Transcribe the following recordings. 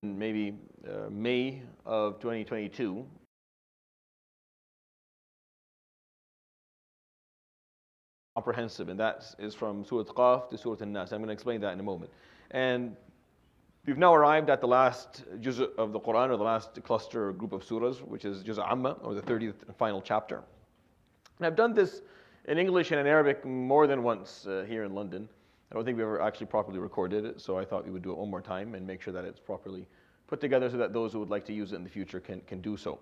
maybe May of 2022. Comprehensive, and that is from Surat Qaf to Surat An-Nas. I'm going to explain that in a moment. And we've now arrived at the last juz of the Quran, or the last cluster or group of surahs, which is Juz Amma, or the 30th and final chapter. And I've done this in English and in Arabic more than once here in London. I don't think we ever actually properly recorded it, so I thought we would do it one more time and make sure that it's properly put together so that those who would like to use it in the future can do so.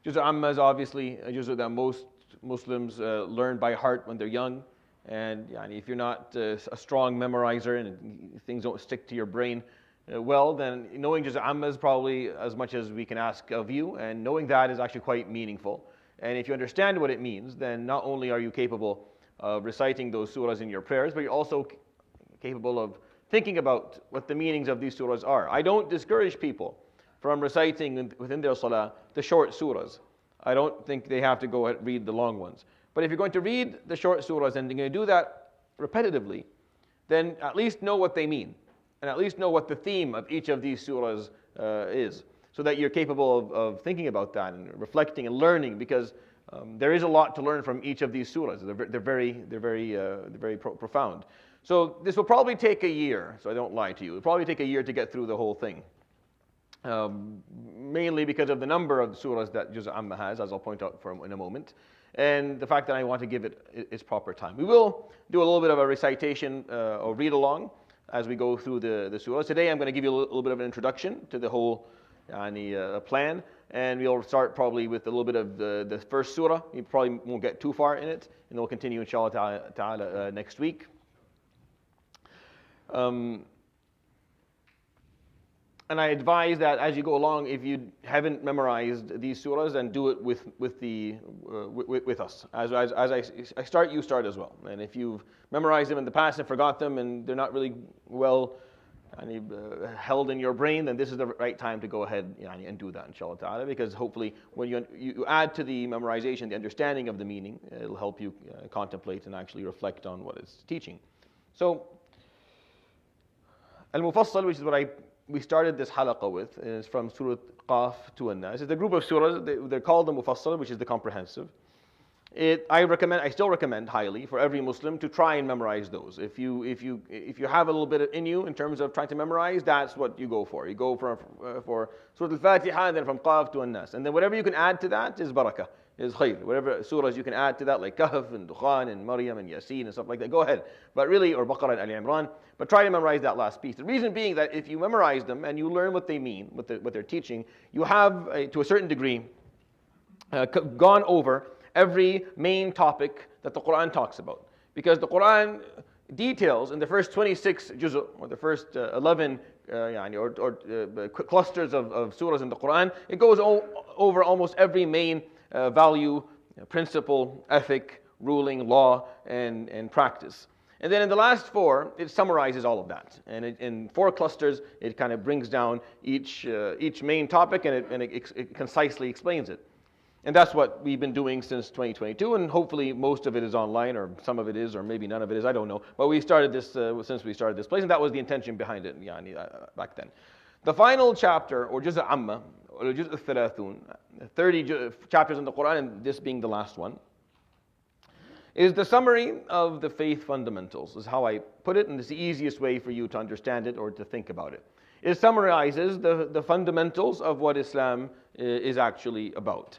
Juz Amma is obviously a juz that most Muslims learn by heart when they're young. And if you're not a strong memorizer and things don't stick to your brain well, then knowing Juz Amma is probably as much as we can ask of you, and knowing that is actually quite meaningful. And if you understand what it means, then not only are you capable of reciting those surahs in your prayers, but you're also capable of thinking about what the meanings of these surahs are. I don't discourage people from reciting within their salah the short surahs. I don't think they have to go and read the long ones. But if you're going to read the short surahs and you're going to do that repetitively, then at least know what they mean, and at least know what the theme of each of these surahs is, so that you're capable of thinking about that and reflecting and learning, because there is a lot to learn from each of these surahs. They're very profound. So this will probably take a year, so I don't lie to you. It'll probably take a year to get through the whole thing. Mainly because of the number of surahs that Juz Amma has, as I'll point out in a moment, and the fact that I want to give it its proper time. We will do a little bit of a recitation or read along as we go through the surahs. Today I'm going to give you a little bit of an introduction to the whole plan, and we'll start probably with a little bit of the first surah. You probably won't get too far in it, and we'll continue inshallah ta'ala next week. And I advise that as you go along, if you haven't memorized these surahs, then do it with us. As I start, you start as well. And if you've memorized them in the past and forgot them, and they're not really well held in your brain, then this is the right time to go ahead and do that, inshallah ta'ala, because hopefully when you add to the memorization the understanding of the meaning, it'll help you contemplate and actually reflect on what it's teaching. So, Al-Mufassal, which is what we started this halaqah with, is from Surat Qaf to An-Nas. It's a group of surahs. They're called the Mufassal, which is the comprehensive. I still recommend highly for every Muslim to try and memorize those. If you have a little bit in you in terms of trying to memorize, that's what you go for. You go for Surat Al-Fatiha, and then from Qaf to An-Nas. And then whatever you can add to that is barakah, is khayr. Whatever surahs you can add to that, like Kahf and Dukhan and Maryam and Yasin and stuff like that, go ahead. But really, or Baqarah and Ali Imran, but try to memorize that last piece. The reason being that if you memorize them and you learn what they mean, what they're teaching, you have, to a certain degree, gone over every main topic that the Quran talks about. Because the Quran details in the first 26 juz, or the first 11 clusters of surahs in the Quran, it goes over almost every main value, principle, ethic, ruling, law, and practice. And then in the last four, it summarizes all of that. And in four clusters, it kind of brings down each main topic, and it concisely explains it. And that's what we've been doing since 2022, and hopefully most of it is online, or some of it is, or maybe none of it is, I don't know. But we started this since we started this place, and that was the intention behind it back then. The final chapter, or Juz Amma, or Juz Al-Thalathun, 30 chapters in the Quran, and this being the last one, is the summary of the faith fundamentals, is how I put it, and it's the easiest way for you to understand it or to think about it. It summarizes the fundamentals of what Islam is actually about,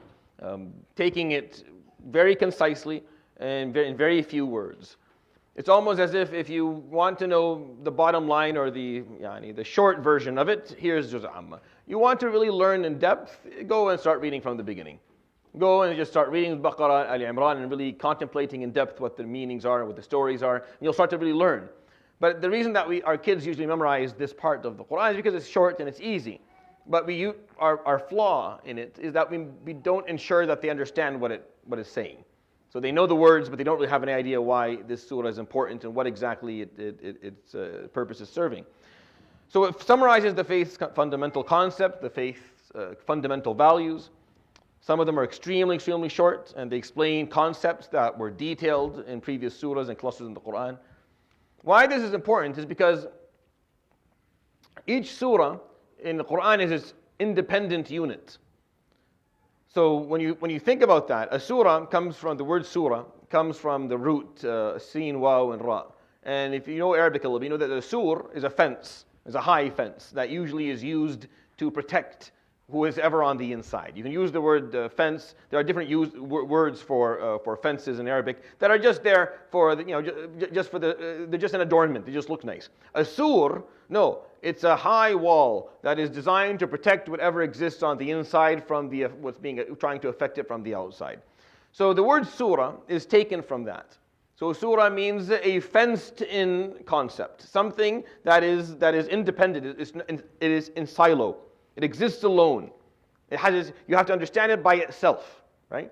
taking it very concisely and in very few words. It's almost as if you want to know the bottom line or the short version of it, here's Juz Amma. You want to really learn in depth, go and start reading from the beginning. Go and just start reading Baqarah, Ali Imran, and really contemplating in depth what the meanings are, what the stories are, and you'll start to really learn. But the reason that our kids usually memorize this part of the Quran is because it's short and it's easy. But our flaw in it is that we don't ensure that they understand what it's saying. So they know the words, but they don't really have any idea why this surah is important and what exactly its purpose is serving. So it summarizes the faith's fundamental concept, the faith's fundamental values. Some of them are extremely, extremely short, and they explain concepts that were detailed in previous surahs and clusters in the Quran. Why this is important is because each surah in the Quran is its independent unit. So when you think about that, a surah comes from the word surah, comes from the root sin, waw, and ra. And if you know Arabic a little bit, you know that a sur is a fence, is a high fence that usually is used to protect who is ever on the inside. You can use the word fence. There are different words for fences in Arabic that are just there for just for they're just an adornment. They just look nice. A sur, no, it's a high wall that is designed to protect whatever exists on the inside from what's being trying to affect it from the outside. So the word surah is taken from that. So surah means a fenced-in concept, something that is independent. It is in silo. It exists alone. You have to understand it by itself, right?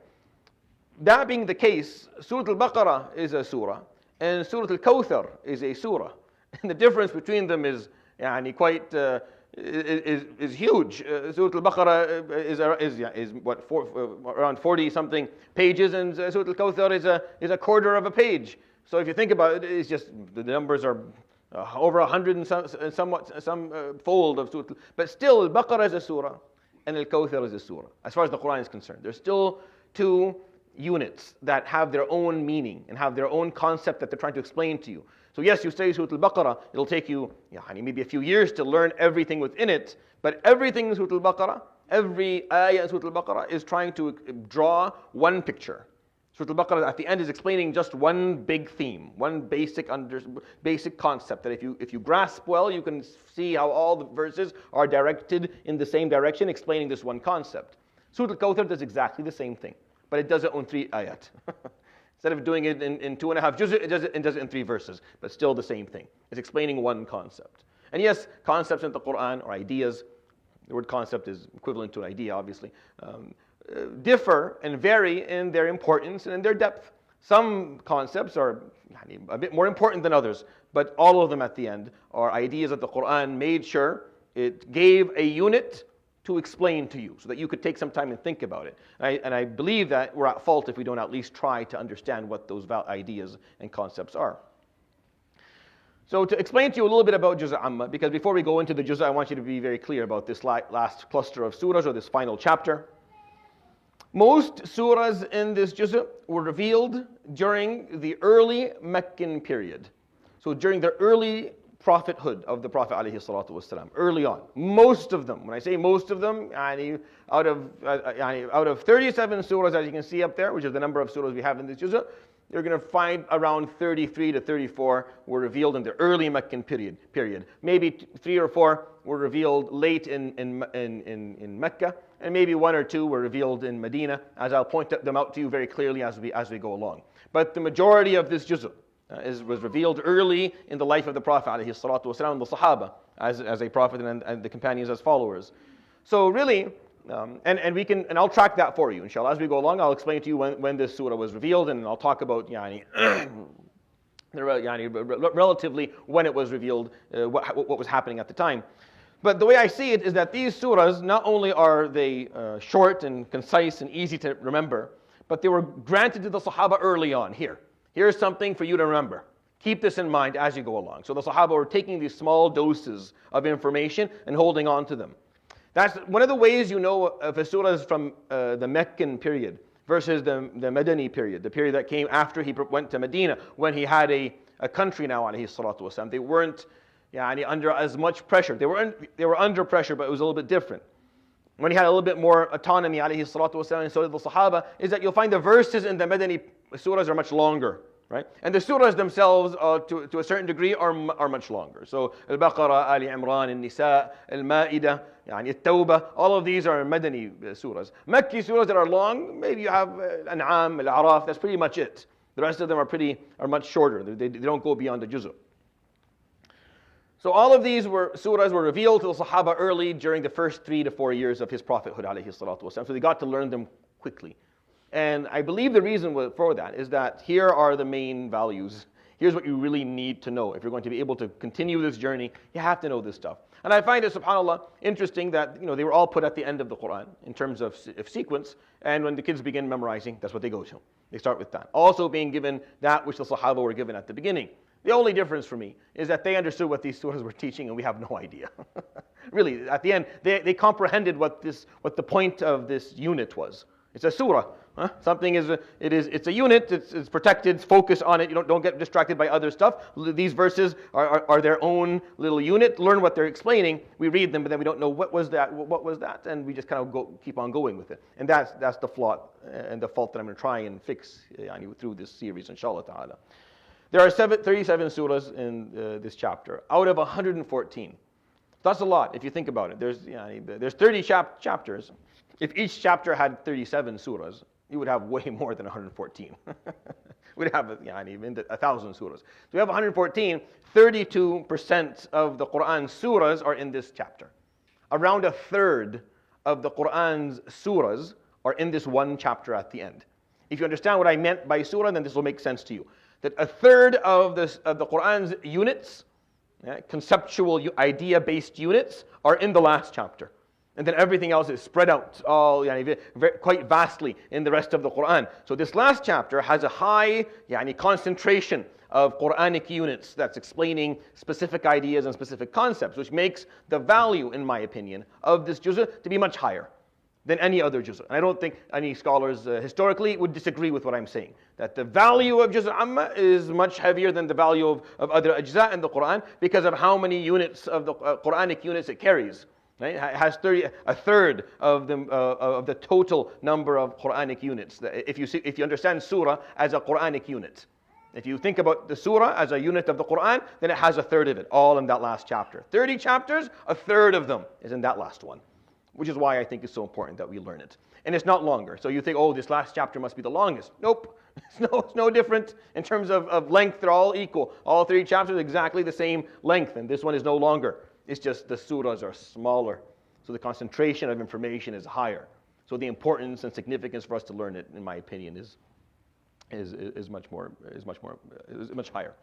That being the case, Surat Al-Baqarah is a surah, and Surat Al-Kawthar is a surah. And the difference between them is quite is huge. Surat Al-Baqarah is around 40 something pages, and Surat Al-Kawthar is a quarter of a page. So if you think about it, it's just the numbers are over 100 and some fold of Surah. But still, Al-Baqarah is a surah, and Al-Kawthar is a surah. As far as the Quran is concerned, there's still two units that have their own meaning and have their own concept that they're trying to explain to you. So yes, you study Surah Al-Baqarah, it'll take you maybe a few years to learn everything within it, but everything in Surah Al-Baqarah, every ayah in Surah Al-Baqarah is trying to draw one picture. Surah Al-Baqarah at the end is explaining just one big theme, one basic concept that if you grasp well, you can see how all the verses are directed in the same direction, explaining this one concept. Surah Al-Kawthar does exactly the same thing, but it does it on 3 ayat. Instead of doing it in 2.5 juz, it does it in 3 verses, but still the same thing. It's explaining one concept. And yes, concepts in the Quran or ideas, the word concept is equivalent to an idea, obviously, differ and vary in their importance and in their depth. Some concepts are a bit more important than others, but all of them at the end are ideas that the Quran made sure it gave a unit to explain to you so that you could take some time and think about it. And I believe that we're at fault if we don't at least try to understand what those ideas and concepts are. So to explain to you a little bit about Juz' Amma, because before we go into the Juz', I want you to be very clear about this last cluster of surahs or this final chapter. Most surahs in this Juz' were revealed during the early Meccan period. So during the early prophethood of the Prophet ﷺ, early on. Most of them, when I say most of them, out of 37 surahs, as you can see up there, which is the number of surahs we have in this Juz', you're going to find around 33 to 34 were revealed in the early Meccan period. Maybe 3 or 4 were revealed late in Mecca, and maybe 1 or 2 were revealed in Medina, as I'll point them out to you very clearly as we go along. But the majority of this Juz' was revealed early in the life of the Prophet ﷺ and the Sahaba as a prophet and the companions as followers. So really, and I'll track that for you, inshallah. As we go along, I'll explain to you when this surah was revealed, and I'll talk about relatively when it was revealed, what was happening at the time. But the way I see it is that these surahs, not only are they short and concise and easy to remember, but they were granted to the Sahaba early on. Here's something for you to remember. Keep this in mind as you go along. So the Sahaba were taking these small doses of information and holding on to them. That's one of the ways you know if a surah is from the Meccan period versus the Madani period, the period that came after he went to Medina, when he had a country now, alayhi salatu wasalam. They weren't under as much pressure. They were under pressure, but it was a little bit different. When he had a little bit more autonomy, alayhi salatu wasalam, and so did the Sahaba, is that you'll find the verses in the Madani surahs are much longer, right? And the surahs themselves, to a certain degree, are much longer. So Al-Baqarah, Ali Imran, Al-Nisa, Al-Ma'idah, Al-Tawbah, all of these are Madani surahs. Makki surahs that are long, maybe you have An'am, Al-A'raf, that's pretty much it. The rest of them are much shorter. They don't go beyond the Juz'. So all of these surahs were revealed to the Sahaba early during the first 3 to 4 years of his prophethood, alayhi salatu wasalam. So they got to learn them quickly. And I believe the reason for that is that here are the main values. Here's what you really need to know. If you're going to be able to continue this journey, you have to know this stuff. And I find it, subhanAllah, interesting that they were all put at the end of the Quran in terms of sequence. And when the kids begin memorizing, that's what they go to. They start with that. Also being given that which the Sahaba were given at the beginning. The only difference for me is that they understood what these surahs were teaching and we have no idea. Really, at the end, they comprehended what the point of this unit was. It's a surah. Huh? It's a unit, it's protected, focus on it, you don't get distracted by other stuff. These verses are their own little unit. Learn what they're explaining. We read them, but then we don't know what was that, and we just kind of keep on going with it. And that's the flaw and the fault that I'm going to try and fix through this series, inshallah ta'ala. There are 37 surahs in this chapter, out of 114. That's a lot if you think about it. There's 30 chapters. If each chapter had 37 surahs, you would have way more than 114. We'd have even 1,000 surahs. So we have 114. 32% of the Quran's surahs are in this chapter. Around a third of the Quran's surahs are in this one chapter at the end. If you understand what I meant by surah, then this will make sense to you. That a third of the Quran's units, conceptual idea-based units, are in the last chapter. And then everything else is spread out quite vastly in the rest of the Quran. So this last chapter has a high concentration of Quranic units that's explaining specific ideas and specific concepts, which makes the value, in my opinion, of this juz' to be much higher than any other juz'. And I don't think any scholars historically would disagree with what I'm saying. That the value of juz' amma is much heavier than the value of other ajza in the Quran because of how many units of the Quranic units it carries. Right? It has a third of the total number of Quranic units. If you understand surah as a Quranic unit, if you think about the surah as a unit of the Quran, then it has a third of it, all in that last chapter. 30 chapters, a third of them is in that last one, which is why I think it's so important that we learn it. And it's not longer. So you think, oh, this last chapter must be the longest. Nope. It's no different in terms of length. They're all equal. All 3 chapters are exactly the same length, and this one is no longer. It's just the surahs are smaller, so the concentration of information is higher. So the importance and significance for us to learn it, in my opinion, is much higher.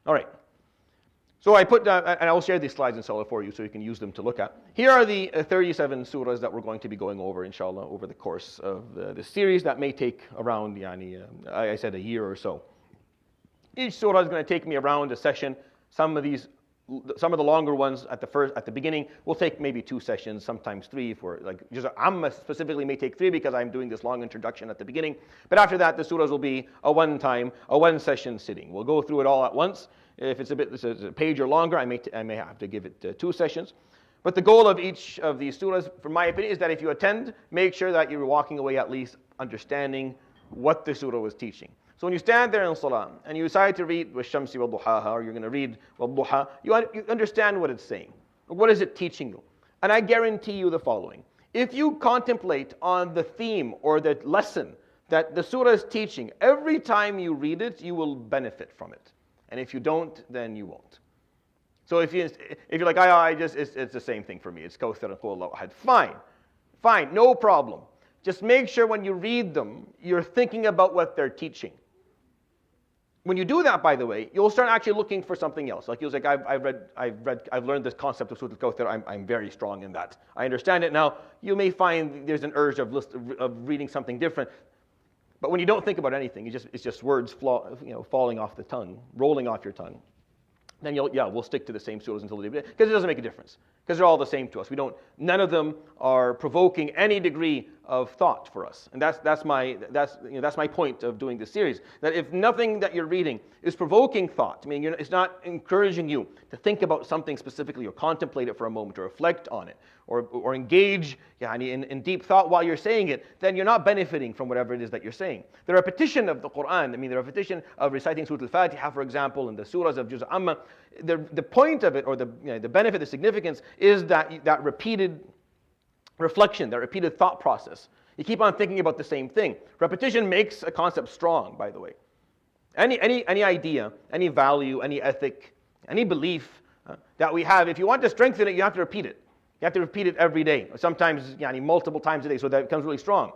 All right. So I put down, and I'll share these slides inshallah for you so you can use them to look at. Here are the 37 surahs that we're going to be going over inshallah over the course of this series that may take around, I said a year or so. Each surah is going to take me around a session. Some of the longer ones at the beginning will take maybe 2 sessions, sometimes 3. For like Juz' Amma specifically may take 3 because I'm doing this long introduction at the beginning. But after that, the surahs will be a one-session sitting. We'll go through it all at once. If it's a page or longer, I may have to give it 2 sessions. But the goal of each of these surahs, from my opinion, is that if you attend, make sure that you're walking away at least understanding what the surah was teaching. So when you stand there in salah and you decide to read وَالشَّمْسِ وَالضُّحَاهَا, or you're going to read وَالضُّحَى, you understand what it's saying. What is it teaching you? And I guarantee you the following. If you contemplate on the theme or the lesson that the surah is teaching, every time you read it, you will benefit from it. And if you don't, then you won't. So if you're like, it's the same thing for me. It's Kawthar and Qul Allahu Ahad. Fine, no problem. Just make sure when you read them, you're thinking about what they're teaching. When you do that, by the way, you'll start actually looking for something else. Like you'll say, I've learned this concept of Surat Al-Kawthar. I'm very strong in that. I understand it now. You may find there's an urge of reading something different. But when you don't think about anything, it's just words falling off the tongue, rolling off your tongue. Then we'll stick to the same surahs until the day, because it doesn't make a difference. Because they're all the same to us. None of them are provoking any degree of thought for us. And that's my point of doing this series. That if nothing that you're reading is provoking thought, it's not encouraging you to think about something specifically or contemplate it for a moment or reflect on it or engage in deep thought while you're saying it, then you're not benefiting from whatever it is that you're saying. The repetition of the Quran, the repetition of reciting Surat Al-Fatiha, for example, and the surahs of Juz' Amma, the point of it, or the benefit, the significance, is that repeated reflection, that repeated thought process. You keep on thinking about the same thing. Repetition makes a concept strong, by the way. Any idea, any value, any ethic, any belief that we have, if you want to strengthen it, you have to repeat it. You have to repeat it every day, or sometimes multiple times a day, so that it becomes really strong.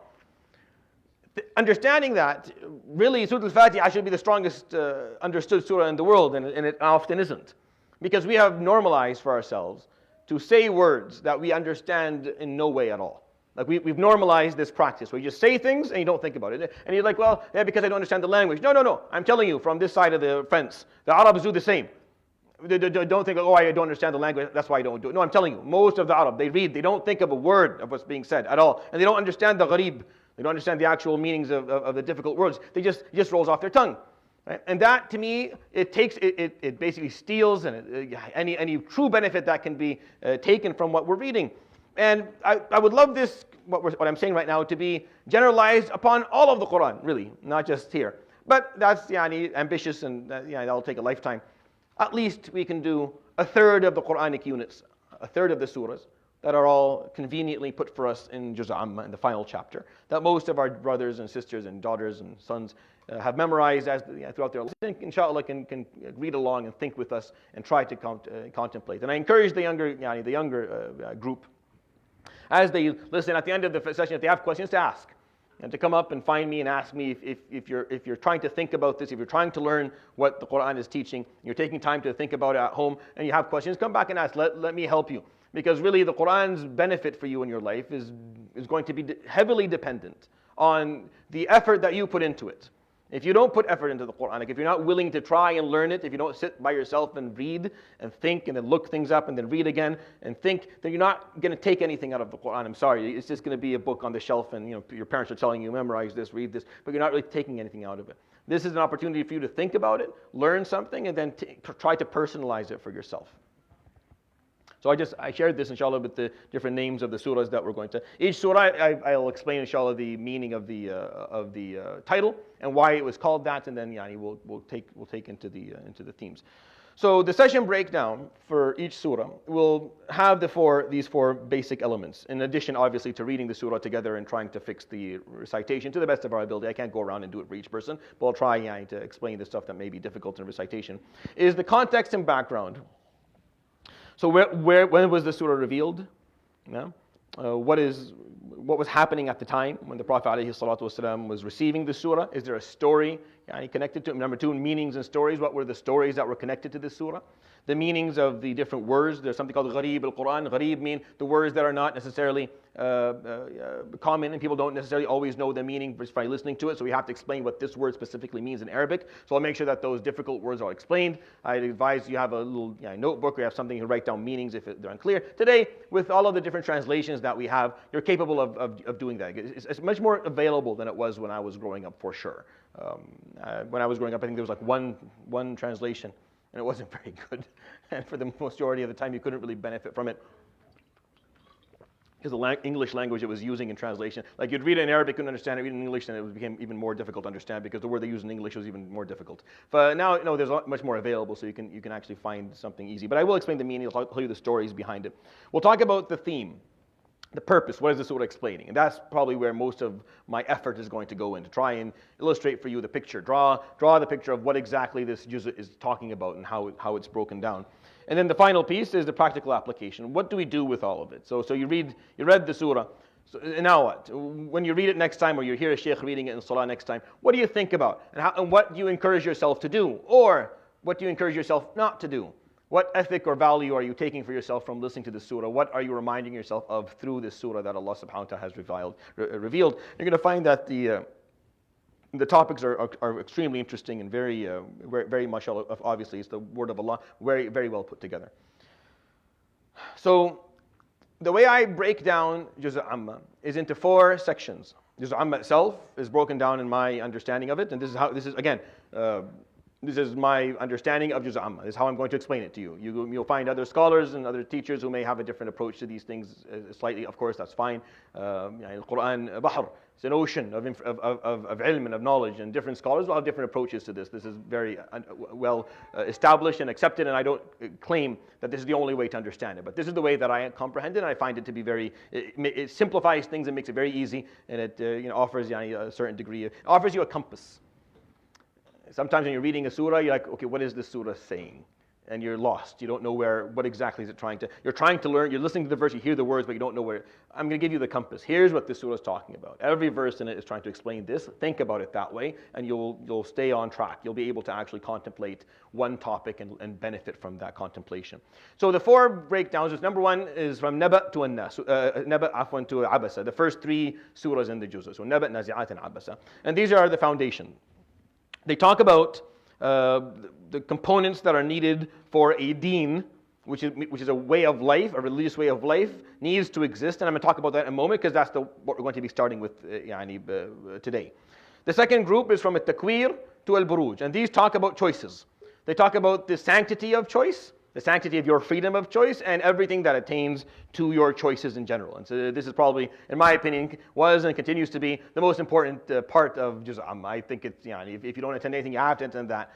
Understanding that, really, Surah Al-Fatiha should be the strongest understood surah in the world, and it often isn't. Because we have normalized for ourselves to say words that we understand in no way at all. Like we've normalized this practice where you just say things and you don't think about it. And you're like, well, yeah, because I don't understand the language. No. I'm telling you from this side of the fence, the Arabs do the same. Don't think, oh, I don't understand the language, that's why I don't do it. No, I'm telling you, most of the Arab, they read, they don't think of a word of what's being said at all. And they don't understand the gharib. They don't understand the actual meanings of the difficult words. It just rolls off their tongue. Right? And that, to me, it basically steals any true benefit that can be taken from what we're reading. And I would love this, what I'm saying right now, to be generalized upon all of the Quran, really, not just here. But that's ambitious, and that'll take a lifetime. At least we can do a third of the Quranic units, a third of the surahs, that are all conveniently put for us in Juz' Amma, in the final chapter, that most of our brothers and sisters and daughters and sons have memorized throughout their lives. Inshallah, can read along and think with us and try to contemplate. And I encourage the younger group, as they listen at the end of the session, if they have questions, to ask. And to come up and find me and ask me if you're trying to think about this, if you're trying to learn what the Quran is teaching, you're taking time to think about it at home, and you have questions, come back and ask. Let me help you. Because really the Quran's benefit for you in your life is going to be heavily dependent on the effort that you put into it. If you don't put effort into the Quran, like if you're not willing to try and learn it, if you don't sit by yourself and read and think and then look things up and then read again and think, then you're not going to take anything out of the Quran. I'm sorry, it's just going to be a book on the shelf, and your parents are telling you, memorize this, read this, but you're not really taking anything out of it. This is an opportunity for you to think about it, learn something, and then try to personalize it for yourself. So I shared this, inshallah, with the different names of the surahs that we're going to. Each surah, I'll explain, inshallah, the meaning of the title and why it was called that, and then we'll take into the themes. So the session breakdown for each surah will have these four basic elements. In addition, obviously, to reading the surah together and trying to fix the recitation to the best of our ability. I can't go around and do it for each person, but I'll try to explain the stuff that may be difficult in recitation. Is the context and background. So when was the surah revealed? What was happening at the time when the Prophet ﷺ was receiving the surah? Is there a story connected to it? Number two, meanings and stories. What were the stories that were connected to this surah? The meanings of the different words. There's something called gharib al-Quran. Gharib mean the words that are not necessarily common, and people don't necessarily always know the meaning just by listening to it. So we have to explain what this word specifically means in Arabic. So I'll make sure that those difficult words are explained. I advise you have a little notebook or you have something to write down meanings if they're unclear. Today, with all of the different translations that we have, you're capable of doing that. It's much more available than it was when I was growing up, for sure. When I was growing up, I think there was like one translation, and it wasn't very good. And for the majority of the time, you couldn't really benefit from it, because the English language it was using in translation. Like you'd read it in Arabic, couldn't understand it, read it in English, and it became even more difficult to understand because the word they used in English was even more difficult. But now, there's much more available, so you can actually find something easy. But I will explain the meaning, I'll tell you the stories behind it. We'll talk about the theme, the purpose, what is the surah explaining? And that's probably where most of my effort is going to go in, to try and illustrate for you the picture, draw the picture of what exactly this juz is talking about and how it's broken down. And then the final piece is the practical application. What do we do with all of it? So you read the surah. So now what? When you read it next time, or you hear a sheikh reading it in salah next time, what do you think about? And what do you encourage yourself to do? Or what do you encourage yourself not to do? What ethic or value are you taking for yourself from listening to the surah? What are you reminding yourself of through this surah that Allah subhanahu wa ta'ala has revealed? You're going to find that the topics are extremely interesting and very, very much, obviously, it's the word of Allah, very, very well put together. So the way I break down Juz' Amma is into 4 sections. Juz' Amma itself is broken down in my understanding of it, and this is my understanding of Juz' Amma. This is how I'm going to explain it to you. You'll find other scholars and other teachers who may have a different approach to these things slightly. Of course, that's fine. Al-Quran, Bahr. It's an ocean of ilm and of knowledge, and different scholars will have different approaches to this. This is very well established and accepted, and I don't claim that this is the only way to understand it. But this is the way that I comprehend it, and I find it to be it simplifies things and makes it very easy, and it offers a certain degree, it offers you a compass. Sometimes when you're reading a surah, you're like, okay, what is this surah saying? and you're lost. You don't know what exactly is it trying to, you're trying to learn, you're listening to the verse, you hear the words, but you don't know where. I'm going to give you the compass. Here's what this surah is talking about. Every verse in it is trying to explain this. Think about it that way, and you'll stay on track. You'll be able to actually contemplate one topic and benefit from that contemplation. So the 4 breakdowns is, number 1 is from Naba to An-Nas, Naba afwan to Abasa, the first 3 surahs in the Juz'ah. So Naba, Nazi'at, and Abasa. And these are the foundation. They talk about the components that are needed for a deen, which is a way of life, a religious way of life, needs to exist. And I'm going to talk about that in a moment, because that's what we're going to be starting with today. The second group is from At-Takwir to Al-Buruj. And these talk about choices. They talk about the sanctity of choice, the sanctity of your freedom of choice, and everything that attains to your choices in general. And so this is probably, in my opinion, was and continues to be the most important part of Juz' Amma. I think it's, if you don't attend anything, you have to attend that,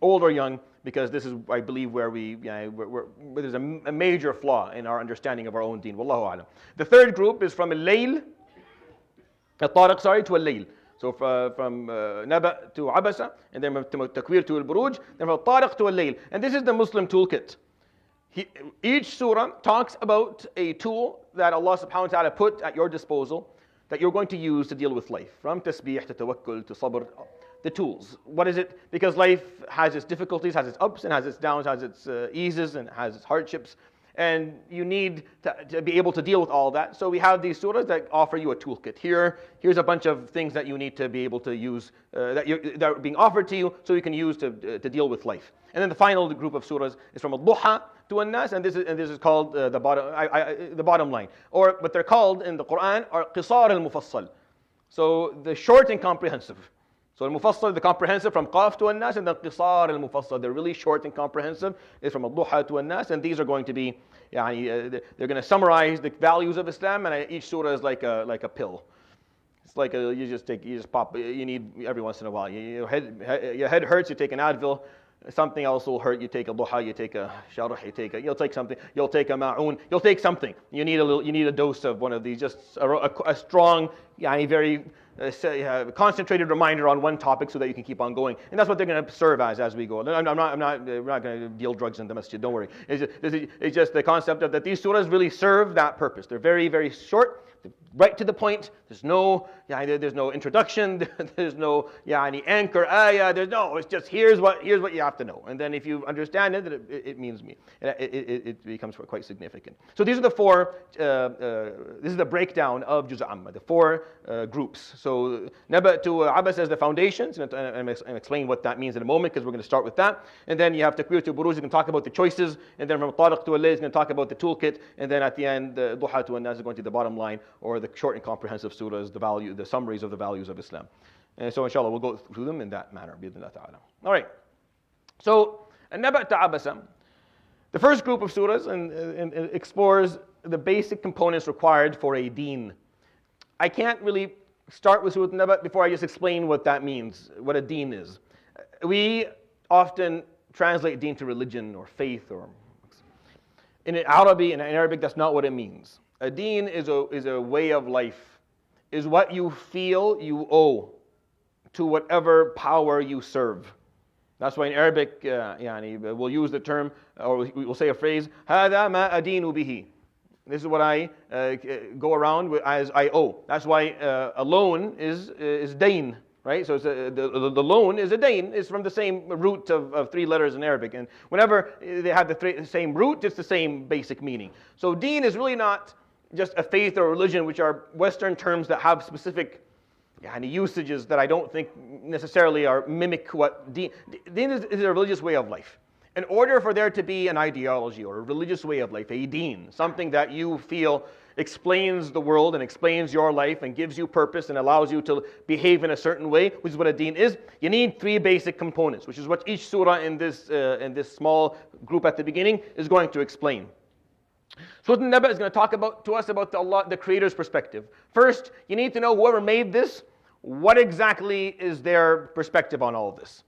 old or young, because this is, I believe, where where there's a major flaw in our understanding of our own deen. Wallahu a'lam. The third group is from Al-Layl, Al-Tariq, to Al-Layl. So from Naba to Abasa, and then from Takwir to Al-Buruj, then from Tariq to Al-Layl. And this is the Muslim toolkit. Each surah talks about a tool that Allah subhanahu wa ta'ala put at your disposal that you're going to use to deal with life. From tasbih to tawakkul to sabr, the tools. What is it? Because life has its difficulties, has its ups and has its downs, has its eases and has its hardships. And you need to be able to deal with all that. So we have these surahs that offer you a toolkit. Here's a bunch of things that you need to be able to use, that are being offered to you, so you can use to deal with life. And then the final group of surahs is from Al-Duha to An-Nas, and this is called the bottom line. Or what they're called in the Quran are Qisar al-Mufassal. So the short and comprehensive. So al-Mufassal, the comprehensive, from Qaf to An-Nas, and the Qisar al-Mufassal, they're really short and comprehensive, is from Al-Duha to An-Nas, and these are going to be, they're going to summarize the values of Islam, and each surah is like a pill. It's like you just pop, you need every once in a while. Your head hurts, you take an Advil. Something else will hurt, you take a duha, you take a sharh, you'll take something, you'll take a ma'un, you'll take something. You need a dose of one of these, just a strong, very concentrated reminder on one topic so that you can keep on going. And that's what they're going to serve as we go. We're not going to deal drugs in the masjid, don't worry. It's just the concept of that these surahs really serve that purpose. They're very, very short, right to the point. There's no introduction, there's no anchor ayah, it's just here's what you have to know. And then if you understand it, it means me. It becomes quite significant. So these are the 4, this is the breakdown of Juz' Amma, the 4 groups. So Naba to Abasa as the foundations, and I'm explain what that means in a moment, because we're going to start with that. And then you have Takwir to Buruj, you can talk about the choices, and then from Tariq to Al-Layl is going to talk about the toolkit, and then at the end, the Duha to An-Nas is going to the bottom line, or the short and comprehensive surahs, the summaries of the values of Islam. And so inshallah, we'll go through them in that manner. All right. So, An-Naba to Abasa, the first group of surahs and explores the basic components required for a deen. I can't really start with Surat An-Naba before I just explain what that means, what a deen is. We often translate deen to religion or faith, or in Arabic, that's not what it means. A deen is a way of life, is what you feel you owe to whatever power you serve. That's why in Arabic, we'll use the term, or we'll say a phrase, هَذَا مَا أَدِينُ بِهِ. This is what I go around with as I owe. That's why a loan is dain, right? So the loan is a dain. It's from the same root of 3 letters in Arabic. And whenever they have the same root, it's the same basic meaning. So deen is really not just a faith or religion, which are Western terms that have specific usages that I don't think necessarily mimic what deen. Deen is a religious way of life. In order for there to be an ideology or a religious way of life, a deen, something that you feel explains the world and explains your life and gives you purpose and allows you to behave in a certain way, which is what a deen is, you need 3 basic components, which is what each surah in this small group at the beginning is going to explain. Surat An-Naba is going to talk to us about Allah, the Creator's perspective. First, you need to know whoever made this, what exactly is their perspective on all of this.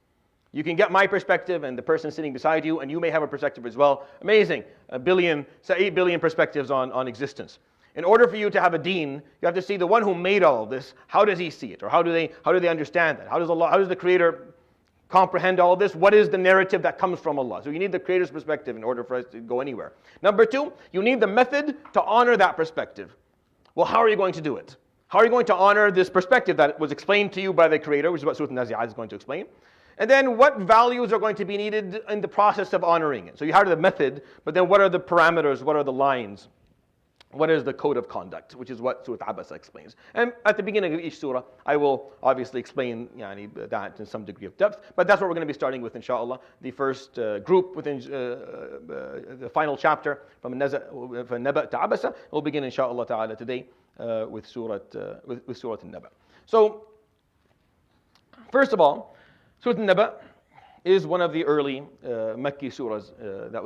You can get my perspective and the person sitting beside you, and you may have a perspective as well. Amazing. 8 billion perspectives on existence. In order for you to have a deen, you have to see the one who made all of this. How does he see it? Or how do they understand that? How does the Creator comprehend all this, what is the narrative that comes from Allah? So you need the Creator's perspective in order for us to go anywhere. Number two, you need the method to honor that perspective. Well, how are you going to do it? How are you going to honor this perspective that was explained to you by the Creator, which is what Surat Al-Nazi'at is going to explain? And then what values are going to be needed in the process of honoring it? So you have the method, but then what are the parameters, what are the lines? What is the code of conduct, which is what Surat Abasa explains. And at the beginning of each surah, I will obviously explain that in some degree of depth, but that's what we're going to be starting with, inshallah. The first group within the final chapter, from Al-Naba to Abasa, we'll begin, inshallah ta'ala, today with Surat Al-Naba. So, first of all, Surat Al-Naba is one of the early Makki surahs that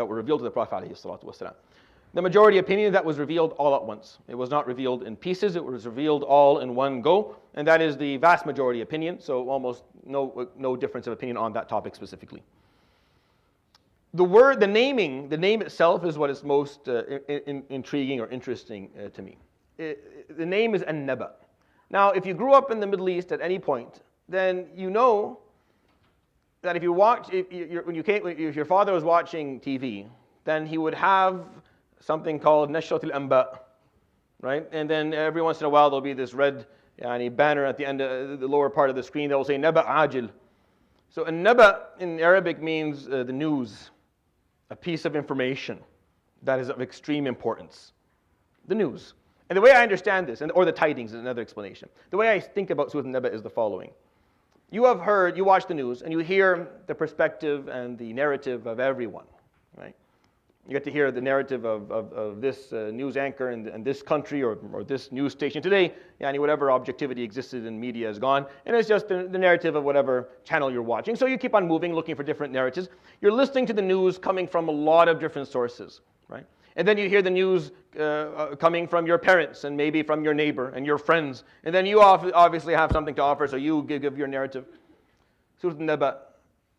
were revealed to the Prophet alayhi salatu wasalam. The majority opinion that was revealed all at once. It was not revealed in pieces, it was revealed all in one go, and that is the vast majority opinion, so almost no difference of opinion on that topic specifically. The name itself is what is most intriguing or interesting to me. The name is Al-Naba. Now, if you grew up in the Middle East at any point, then you know that if your father was watching TV, then he would have something called Nashrat al-Anba, right? And then every once in a while there'll be this red banner at the end of the lower part of the screen that will say Naba Ajil. So An-Naba in Arabic means the news, a piece of information that is of extreme importance. The news. And the way I understand this, or the tidings is another explanation. The way I think about Surat An-Naba is the following. You watch the news and you hear the perspective and the narrative of everyone, right? You get to hear the narrative of this news anchor in this country or this news station today. Whatever objectivity existed in media is gone. And it's just the narrative of whatever channel you're watching. So you keep on moving, looking for different narratives. You're listening to the news coming from a lot of different sources, right? And then you hear the news coming from your parents and maybe from your neighbor and your friends. And then you obviously have something to offer, so you give your narrative. Surat An-Naba,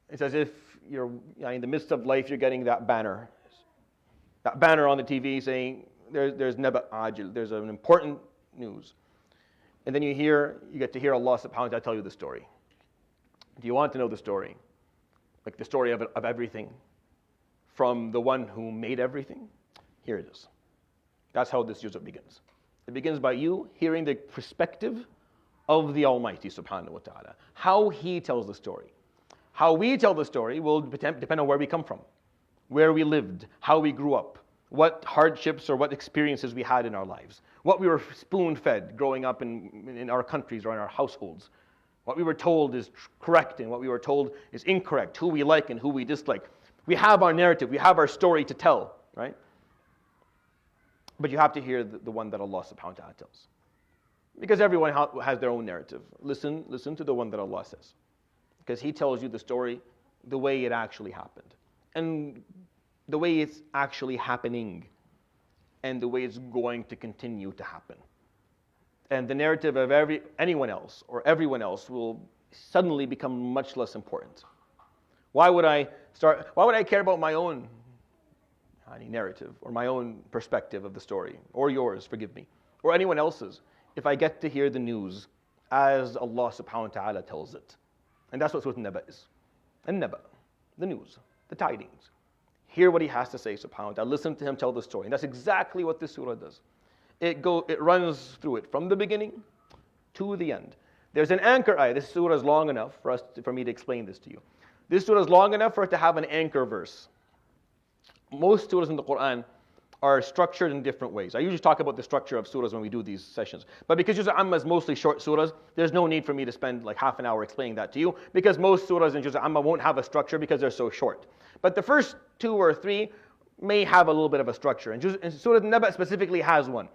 it's as if you're in the midst of life, you're getting that banner. That banner on the TV saying there's Naba Ajil, there's an important news. And then you get to hear Allah subhanahu wa ta'ala tell you the story. Do you want to know the story? Like the story of everything from the one who made everything? Here it is. That's how this juz'ah begins. It begins by you hearing the perspective of the Almighty subhanahu wa ta'ala. How He tells the story. How we tell the story will depend on where we come from, where we lived, how we grew up, what hardships or what experiences we had in our lives, what we were spoon-fed growing up in our countries or in our households, what we were told is correct and what we were told is incorrect, who we like and who we dislike. We have our narrative, we have our story to tell, right? But you have to hear the one that Allah subhanahu wa ta'ala tells. Because everyone has their own narrative. Listen to the one that Allah says. Because He tells you the story the way it actually happened. And the way it's actually happening, and the way it's going to continue to happen. And the narrative of anyone else or everyone else will suddenly become much less important. Why would I care about my own narrative or my own perspective of the story, or yours, forgive me, or anyone else's, if I get to hear the news as Allah subhanahu wa ta'ala tells it? And that's what Surat An-Naba is. An-Naba, the news, the tidings. Hear what He has to say, subhanahu wa ta'ala. Listen to Him tell the story. And that's exactly what this surah does. It runs through it from the beginning to the end. There's an anchor ayah. This surah is long enough for me to explain this to you. This surah is long enough for it to have an anchor verse. Most surahs in the Quran are structured in different ways. I usually talk about the structure of surahs when we do these sessions. But because Juz' Amma is mostly short surahs, there's no need for me to spend like half an hour explaining that to you, because most surahs in Juz' Amma won't have a structure because they're so short. But the first 2 or 3 may have a little bit of a structure. And Surah An-Naba specifically has one.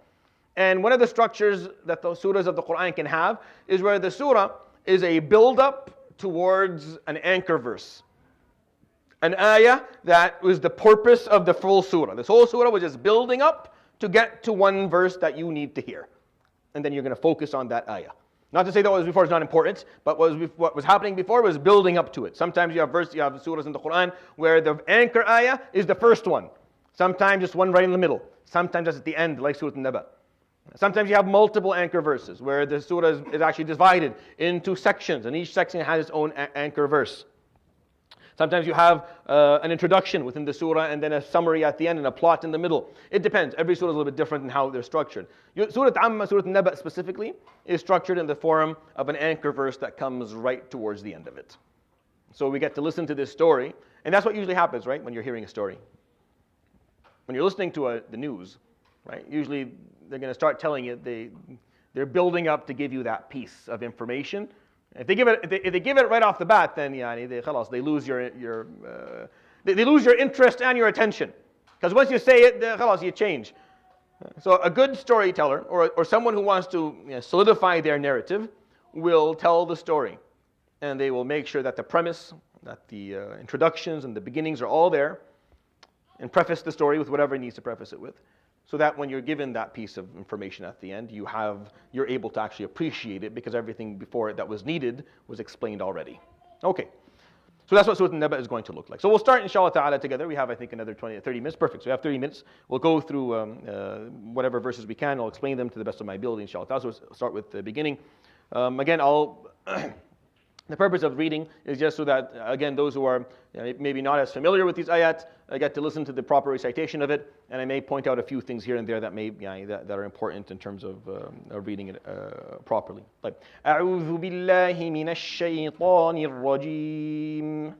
And one of the structures that the surahs of the Quran can have is where the surah is a build-up towards an anchor verse. An ayah that was the purpose of the full surah. This whole surah was just building up to get to one verse that you need to hear. And then you're going to focus on that ayah. Not to say that what was before is not important, but what was happening before was building up to it. Sometimes you have surahs in the Quran where the anchor ayah is the first one. Sometimes just one right in the middle. Sometimes just at the end, like Surah An-Naba. Sometimes you have multiple anchor verses where the surah is actually divided into sections, and each section has its own anchor verse. Sometimes you have an introduction within the surah and then a summary at the end and a plot in the middle. It depends. Every surah is a little bit different in how they're structured. Surah Amma, Surah Al-Naba specifically, is structured in the form of an anchor verse that comes right towards the end of it. So we get to listen to this story, and that's what usually happens, right, when you're hearing a story. When you're listening to the news, right, usually they're going to start telling you, they're building up to give you that piece of information. If they give it right off the bat, then they lose they lose your interest and your attention. Because once you say it, you change. So a good storyteller or someone who wants to solidify their narrative will tell the story, and they will make sure that the premise, that the introductions and the beginnings are all there, and preface the story with whatever it needs to preface it with, so that when you're given that piece of information at the end, you're able to actually appreciate it because everything before it that was needed was explained already. Okay, so that's what Surah Al-Naba is going to look like. So we'll start inshallah ta'ala together. We have, I think, another 30 minutes. Perfect, so we have 30 minutes. We'll go through whatever verses we can. I'll explain them to the best of my ability inshallah ta'ala. So we'll start with the beginning. Again, the purpose of reading is just so that, again, those who are maybe not as familiar with these ayat get to listen to the proper recitation of it, and I may point out a few things here and there that that are important in terms of reading it properly. أعوذ بالله من الشيطان الرجيم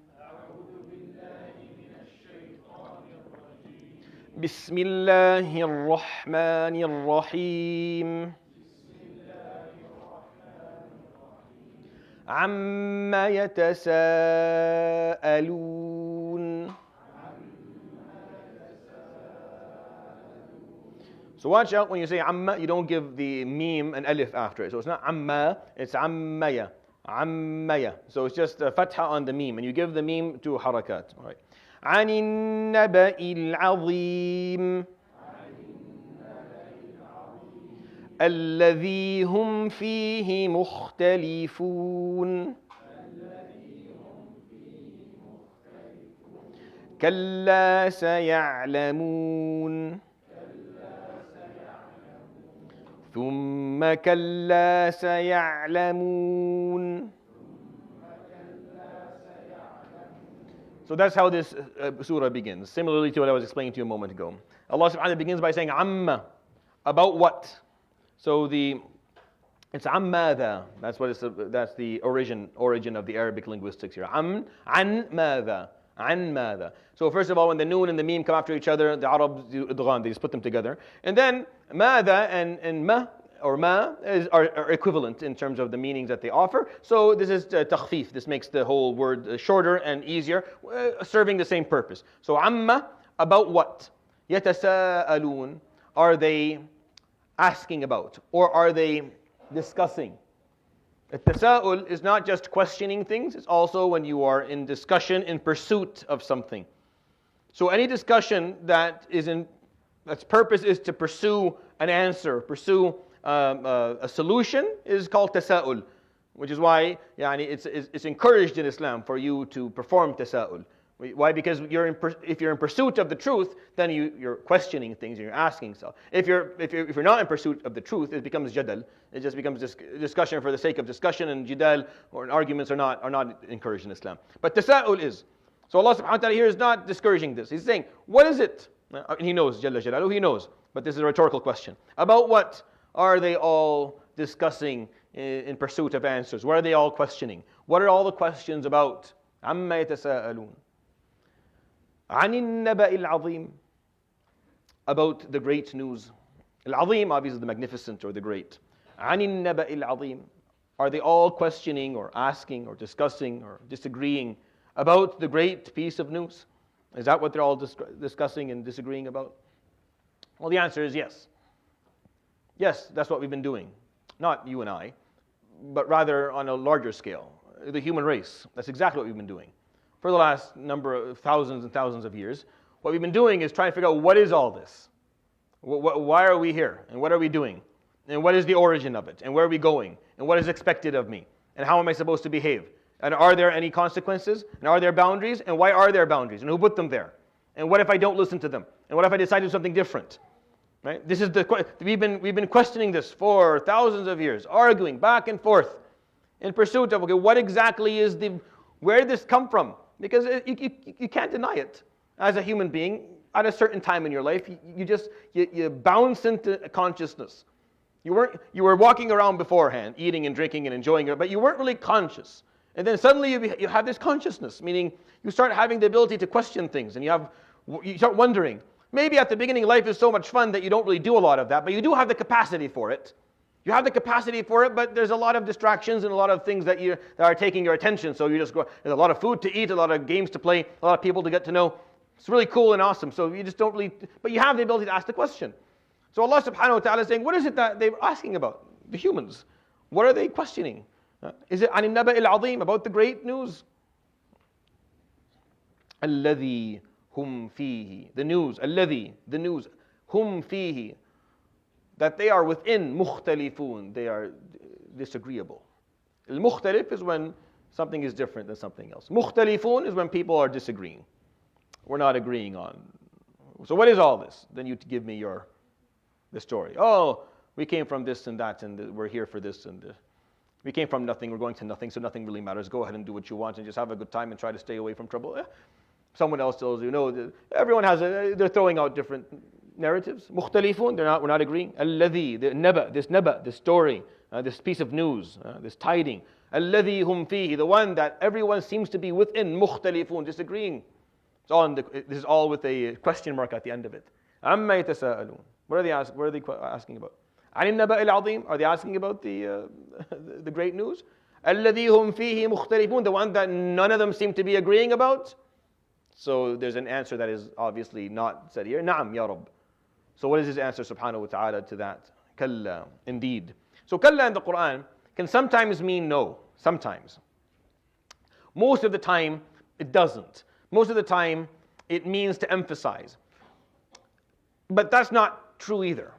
بسم الله الرحمن الرحيم عما يتساءلون. So watch out when you say amma, you don't give the meme an alif after it. So it's not amma, it's ammaya. Ammaya. So it's just a fatha on the meme, and you give the meme two harakat. All right. عن النبأ العظيم الذي هم فيه مختلفون كلا سيعلمون ثم كلا سيعلمون. So that's how this surah begins, similarly to what I was explaining to you a moment ago. Allah subhanahu wa ta'ala begins by saying amma, about what? So it's ammadha. That's the origin of the Arabic linguistics here. An madha. An madha. So first of all, when the noon and the meme come after each other, the Arabs do idgham, they just put them together. And then madha and ma or ma are equivalent in terms of the meanings that they offer. So this is takhfif. This makes the whole word shorter and easier, serving the same purpose. So amma, about what? Yatasa'alun, are they asking about, or are they discussing? At-tasa'ul is not just questioning things, it's also when you are in discussion in pursuit of something. So any discussion that's purpose is to pursue an answer, pursue a solution, is called tasa'ul, which is why it's encouraged in Islam for you to perform tasa'ul. Why? Because if you're in pursuit of the truth, then you're questioning things and you're asking stuff. If you're not in pursuit of the truth, it becomes jadal. It just becomes discussion for the sake of discussion, and jidal or arguments are not encouraged in Islam. But tasa'ul is. So Allah subhanahu wa ta'ala here is not discouraging this. He's saying, what is it? And He knows, Jalla Jalaluhu, He knows. But this is a rhetorical question. About what are they all discussing in pursuit of answers? What are they all questioning? What are all the questions about? Amma yatasa'alun. عن النبأ العظيم, about the great news. Al-Azim, obviously the magnificent or the great. عن النبأ العظيم, are they all questioning or asking or discussing or disagreeing about the great piece of news? Is that what they're all discussing and disagreeing about? Well, the answer is yes. Yes, that's what we've been doing. Not you and I, but rather on a larger scale. The human race. That's exactly what we've been doing. For the last number of thousands and thousands of years, what we've been doing is trying to figure out what is all this? Why are we here? And what are we doing? And what is the origin of it? And where are we going? And what is expected of me? And how am I supposed to behave? And are there any consequences? And are there boundaries? And why are there boundaries? And who put them there? And what if I don't listen to them? And what if I decide to do something different? Right? We've been questioning this for thousands of years, arguing back and forth in pursuit of, okay, what exactly where did this come from? Because you can't deny it. As a human being, at a certain time in your life, you bounce into consciousness. You were walking around beforehand, eating and drinking and enjoying it, but you weren't really conscious. And then suddenly you have this consciousness, meaning you start having the ability to question things, and you start wondering. Maybe at the beginning, life is so much fun that you don't really do a lot of that, but you do have the capacity for it. You have the capacity for it, but there's a lot of distractions and a lot of things that are taking your attention. So you just go, there's a lot of food to eat, a lot of games to play, a lot of people to get to know. It's really cool and awesome. So you just don't really, but you have the ability to ask the question. So Allah subhanahu wa ta'ala is saying, what is it that they're asking about? The humans. What are they questioning? Is it Al-Naba al-Azim, about the great news? Alladhi hum fihi. The news. Alladhi, the news. Hum fihi. That they are within mukhtalifun. They are disagreeable. Al-mukhtalif is when something is different than something else. Mukhtalifun is when people are disagreeing. We're not agreeing on. So what is all this? Then you give me the story. Oh, we came from this and that, and we're here for this, and we came from nothing, we're going to nothing, so nothing really matters. Go ahead and do what you want and just have a good time and try to stay away from trouble. Someone else tells you, no, everyone they're throwing out different narratives. Mukhtalifun, we're not agreeing. Alladhi, this story, this piece of news, this tiding. Alladhi hum fihi, the one that everyone seems to be within, mukhtalifun, disagreeing. This is all with a question mark at the end of it. Amma yatasa'alun. What are they asking about? Al-Naba al-Azim. Are they asking about the great news? Alladhi hum fihi mukhtalifun, the one that none of them seem to be agreeing about. So there's an answer that is obviously not said here. Na'am ya Rabb. So what is his answer subhanahu wa ta'ala to that? Kalla, indeed. So kalla in the Quran can sometimes mean no. Sometimes. Most of the time it doesn't. Most of the time it means to emphasize. But that's not true either.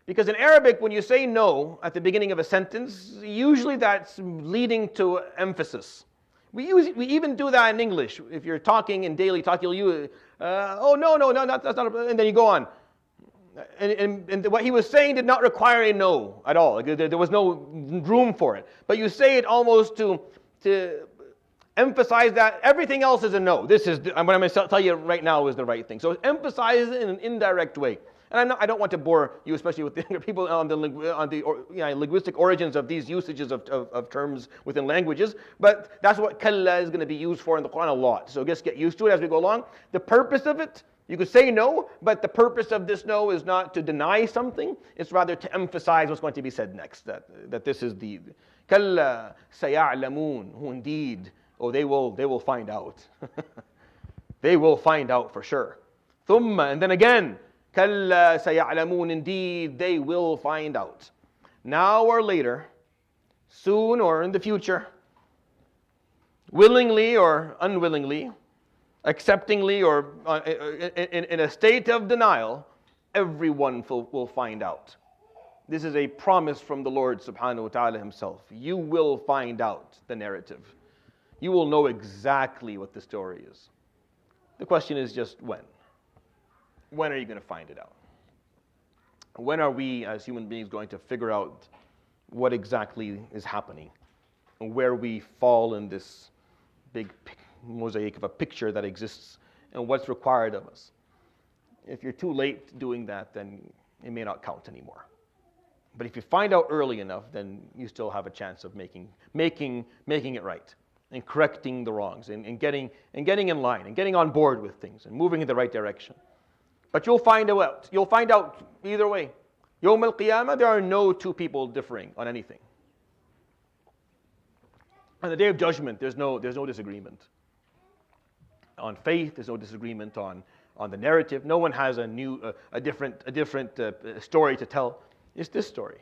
Because in Arabic, when you say no at the beginning of a sentence, usually that's leading to emphasis. We even do that in English. If you're talking in daily talk, you'll use, oh, no, that's not, and then you go on. And what he was saying did not require a no at all. There was no room for it. But you say it almost to emphasize that everything else is a no. What I'm going to tell you right now is the right thing. So emphasize it in an indirect way. And I don't want to bore you, especially with the younger people, on the linguistic origins of these usages of terms within languages. But that's what kalla is going to be used for in the Quran a lot. So just get used to it as we go along. The purpose of it, you could say no, but the purpose of this no is not to deny something. It's rather to emphasize what's going to be said next. That this is the kalla saya'lamun, who indeed, they will find out. They will find out for sure. Thumma, and then again, Kalla saya'lamun, indeed they will find out. Now or later, soon or in the future, willingly or unwillingly, acceptingly or in a state of denial, everyone will find out. This is a promise from the Lord subhanahu wa ta'ala himself. You will find out the narrative. You will know exactly what the story is. The question is just when. When are you going to find it out? When are we as human beings going to figure out what exactly is happening and where we fall in this big mosaic of a picture that exists and what's required of us? If you're too late doing that, then it may not count anymore. But if you find out early enough, then you still have a chance of making it right and correcting the wrongs and getting in line and getting on board with things and moving in the right direction. But you'll find out. You'll find out either way. Yawm al-Qiyamah, there are no two people differing on anything. On the Day of Judgment, there's no disagreement. On faith, there's no disagreement on the narrative. No one has a different story to tell. It's this story.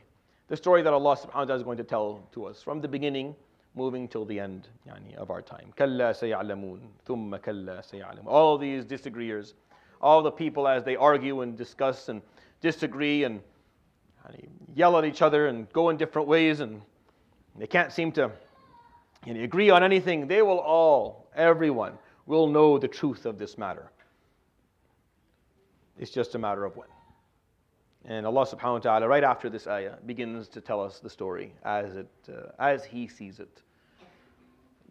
The story that Allah subhanahu wa ta'ala is going to tell to us from the beginning, moving till the end of our time. Kalla saya'lamun, thumma kalla saya'lamun. All these disagreeers, all the people as they argue and discuss and disagree and yell at each other and go in different ways and they can't seem to agree on anything, everyone will know the truth of this matter. It's just a matter of when. And Allah subhanahu wa ta'ala, right after this ayah, begins to tell us the story as He sees it.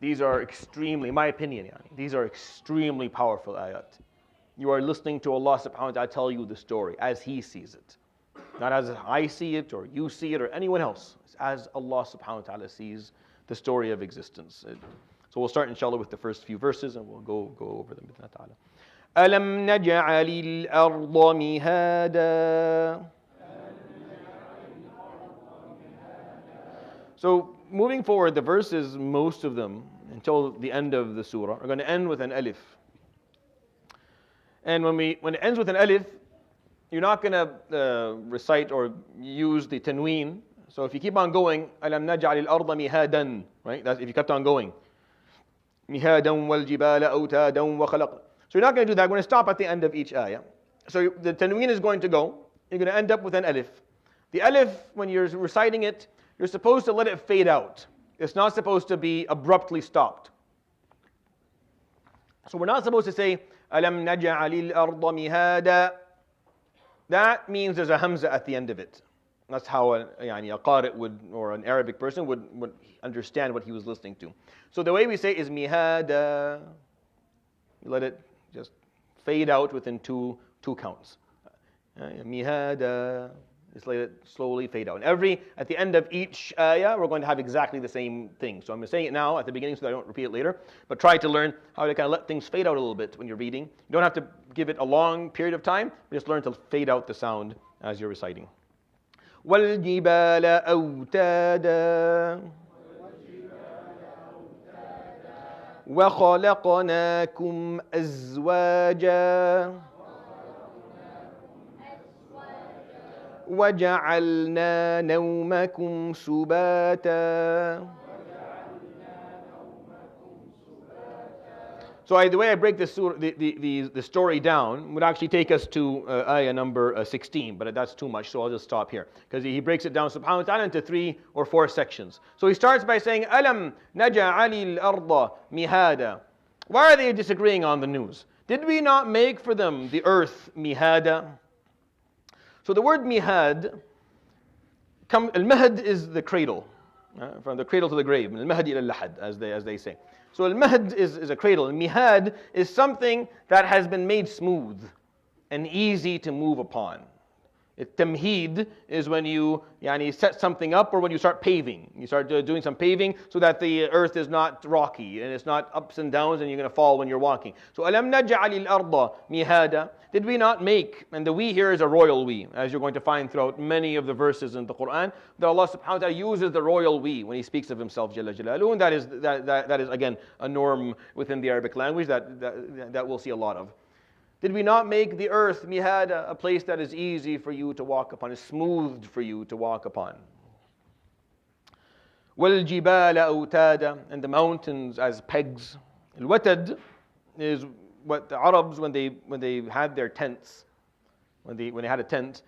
These are extremely, in my opinion, these are extremely powerful ayat. You are listening to Allah subhanahu wa ta'ala tell you the story as He sees it. Not as I see it or you see it or anyone else. It's as Allah subhanahu wa ta'ala sees the story of existence. So we'll start inshallah with the first few verses and we'll go over them. أَلَمْ نَجْعَلِ الْأَرْضَ مِهَادًا. So moving forward, the verses, most of them, until the end of the surah, are going to end with an alif. And when it ends with an alif, you're not going to recite or use the tanween. So if you keep on going, أَلَمْ نَجْعَلِ الْأَرْضَ مِهَادًا, right? That's if you kept on going. مِهَادًا وَالْجِبَالَ أَوْتَادًا وَخَلَقْنَا. So you're not going to do that. We're going to stop at the end of each ayah. So the tanween is going to go. You're going to end up with an alif. The alif, when you're reciting it, you're supposed to let it fade out. It's not supposed to be abruptly stopped. So we're not supposed to say, أَلَمْ نَجْعَلِ الْأَرْضَ مِهَادًا. That means there's a hamza at the end of it. That's how a qari would, or an Arabic person would understand what he was listening to. So the way we say is mihada. You let it just fade out within two counts. Mihada. Just let it slowly fade out. And at the end of each ayah, we're going to have exactly the same thing. So I'm saying it now at the beginning so that I don't repeat it later. But try to learn how to kind of let things fade out a little bit when you're reading. You don't have to give it a long period of time. Just learn to fade out the sound as you're reciting. وَالْجِبَالَ أَوْتَادًا وَخَلَقْنَاكُمْ أَزْوَاجًا وَجَعَلْنَا نَوْمَكُمْ سُبَاتًا. So the way I break this the story down would actually take us to ayah number 16, but that's too much, so I'll just stop here. Because he breaks it down, subhanahu wa ta'ala, into 3 or 4 sections. So he starts by saying, أَلَمْ نَجْعَلِ الْأَرْضَ مِهَادًا. Why are they disagreeing on the news? Did we not make for them the earth mihada? So the word mihad, al-mahad is the cradle, from the cradle to the grave, al-mahad ila al-lahad, as they say. So al-mahad is a cradle, and mihad is something that has been made smooth and easy to move upon. Tamheed is when you set something up, or when you start paving. You start doing some paving so that the earth is not rocky and it's not ups and downs and you're going to fall when you're walking. So alam naj'al al-arda mihada. Did we not make, and the we here is a royal we, as you're going to find throughout many of the verses in the Quran, that Allah subhanahu wa ta'ala uses the royal we when He speaks of Himself Jalla Jalaluhu, and that is again a norm within the Arabic language that we'll see a lot of. Did we not make the earth mihada, a place that is easy for you to walk upon, is smooth for you to walk upon? وَالْجِبَالَ أَوْتَادًا, and the mountains as pegs. Al-watad is what the Arabs, when they had their tents, when they had a tent,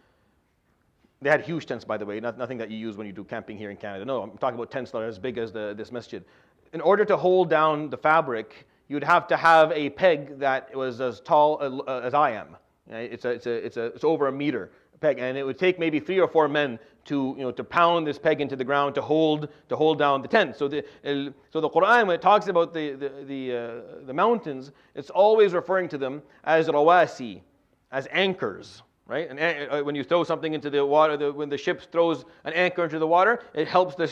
they had huge tents, by the way, nothing that you use when you do camping here in Canada. No, I'm talking about tents that are as big as this masjid. In order to hold down the fabric, you'd have to have a peg that was as tall as I am. It's over a meter peg, and it would take maybe 3 or 4 men to pound this peg into the ground to hold down the tent. So the Quran, when it talks about the mountains, it's always referring to them as rawasi, as anchors. Right? And when you throw something into the water, when the ship throws an anchor into the water, it helps the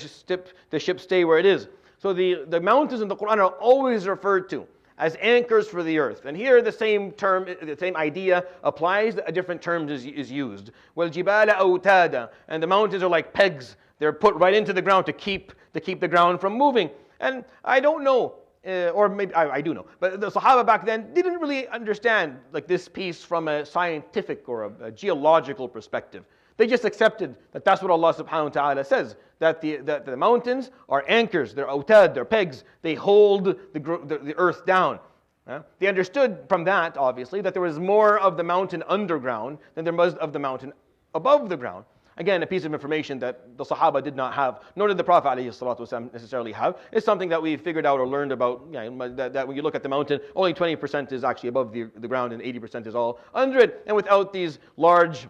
ship stay where it is. So the mountains in the Quran are always referred to as anchors for the earth. And here the same term, the same idea applies, a different term is used. وَالْجِبَالَ أَوْتَادًا, and the mountains are like pegs. They're put right into the ground to keep the ground from moving. And I don't know, or maybe I do know, but the Sahaba back then didn't really understand like this piece from a scientific or a geological perspective. They just accepted that that's what Allah subhanahu wa ta'ala says, that the mountains are anchors, they're autad, they're pegs, they hold the earth down. They understood from that, obviously, that there was more of the mountain underground than there was of the mountain above the ground. Again, a piece of information that the Sahaba did not have, nor did the Prophet ﷺ necessarily have. It's something that we figured out or learned about, that when you look at the mountain, only 20% is actually above the ground and 80% is all under it. And without these large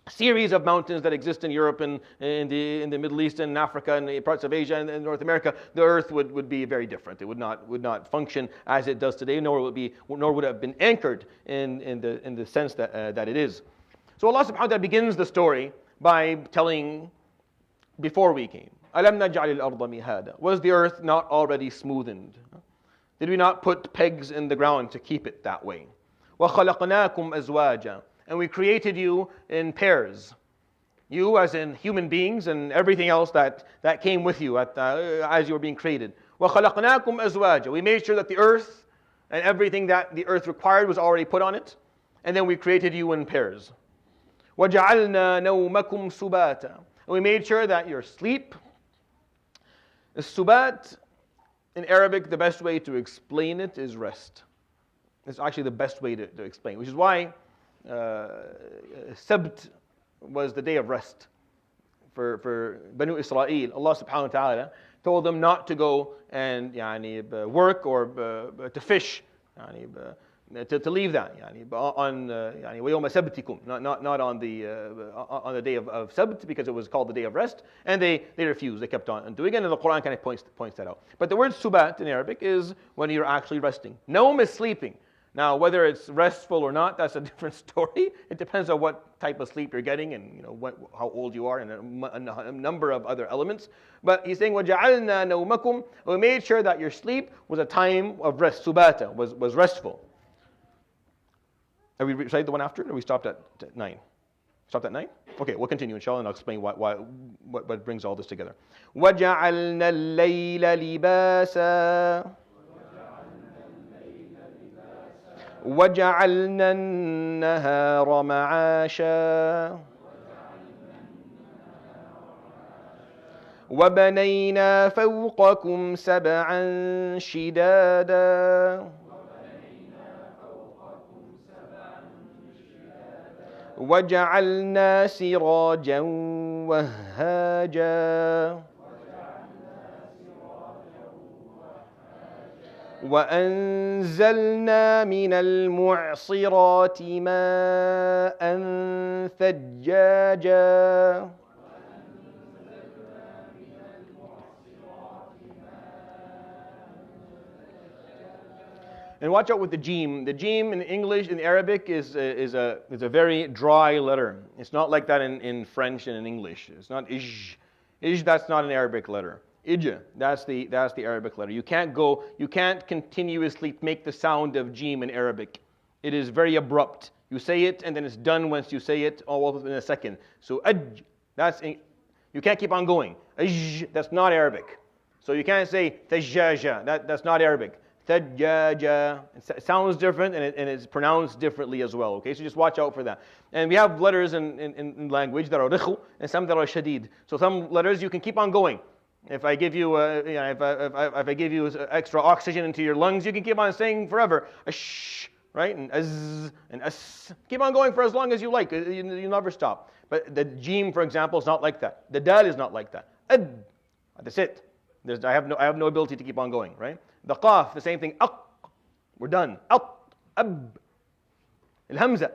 series of mountains that exist in Europe and in the Middle East and Africa and parts of Asia and North America, the earth would be very different. It would not function as it does today, nor would it have been anchored in the sense that it is. So Allah subhanahu wa ta'ala begins the story by telling, before we came, Alam naj'al al-arda mihada. Was the earth not already smoothened? Did we not put pegs in the ground to keep it that way? وَخَلَقْنَاكُمْ أَزْوَاجًا. And we created you in pairs. You as in human beings and everything else that came with you as you were being created. وَخَلَقْنَاكُمْ أَزْوَاجًا. We made sure that the earth and everything that the earth required was already put on it. And then we created you in pairs. وَجَعَلْنَا نَوْمَكُمْ سُبَاتًا. And we made sure that your sleep, subat in Arabic, the best way to explain it is rest. It's actually the best way to explain, which is why Sabt was the day of rest for Banu Israel. Allah subhanahu wa ta'ala told them not to go and work or to fish, to leave that on وَيَوْمَ سَبْتِكُمْ, not on the day of Sabt, because it was called the day of rest, and they refused. They kept on doing it, and the Quran kind of points that out. But the word subat in Arabic is when you're actually resting. Naum is sleeping. Now, whether it's restful or not, that's a different story. It depends on what type of sleep you're getting and how old you are and a number of other elements. But he's saying, وَجَعَلْنَا نَوْمَكُمْ. We made sure that your sleep was a time of rest. Subata was restful. Have we recited the one after, or we stopped at 9? Stopped at 9? Okay, we'll continue inshallah, and I'll explain what brings all this together. وَجَعَلْنَا اللَّيْلَ لِبَاسًا وَجَعَلْنَا النَّهَارَ مَعَاشًا وَبَنَيْنَا فَوْقَكُمْ سَبْعًا شِدَادًا وَجَعَلْنَا سِرَاجًا وَهَّاجًا وَأَنزَلْنَا مِنَ الْمُعْصِرَاتِ مَاءً ثَجَّاجًا. And watch out with the jim. The jim in English, in Arabic, is a very dry letter. It's not like that in French and in English. It's not ij. Ij, that's not an Arabic letter. Ij, that's the Arabic letter. You can't continuously make the sound of jim in Arabic. It is very abrupt. You say it and then it's done once you say it, all within a second. So aj, you can't keep on going. Aj, that's not Arabic. So you can't say thajjaja, that's not Arabic. Thajjaja, it sounds different and it's pronounced differently as well. Okay, so just watch out for that. And we have letters in language that are rikhu and some that are shadid. So some letters you can keep on going. If I give you, if I give you extra oxygen into your lungs, you can keep on saying forever, ash, right? And az and as. Keep on going for as long as you like. You never stop. But the jim, for example, is not like that. The dal is not like that. Ad, that's it. I have no ability to keep on going, right? The qaf, the same thing. Aq, we're done. Aq, ab, al hamza,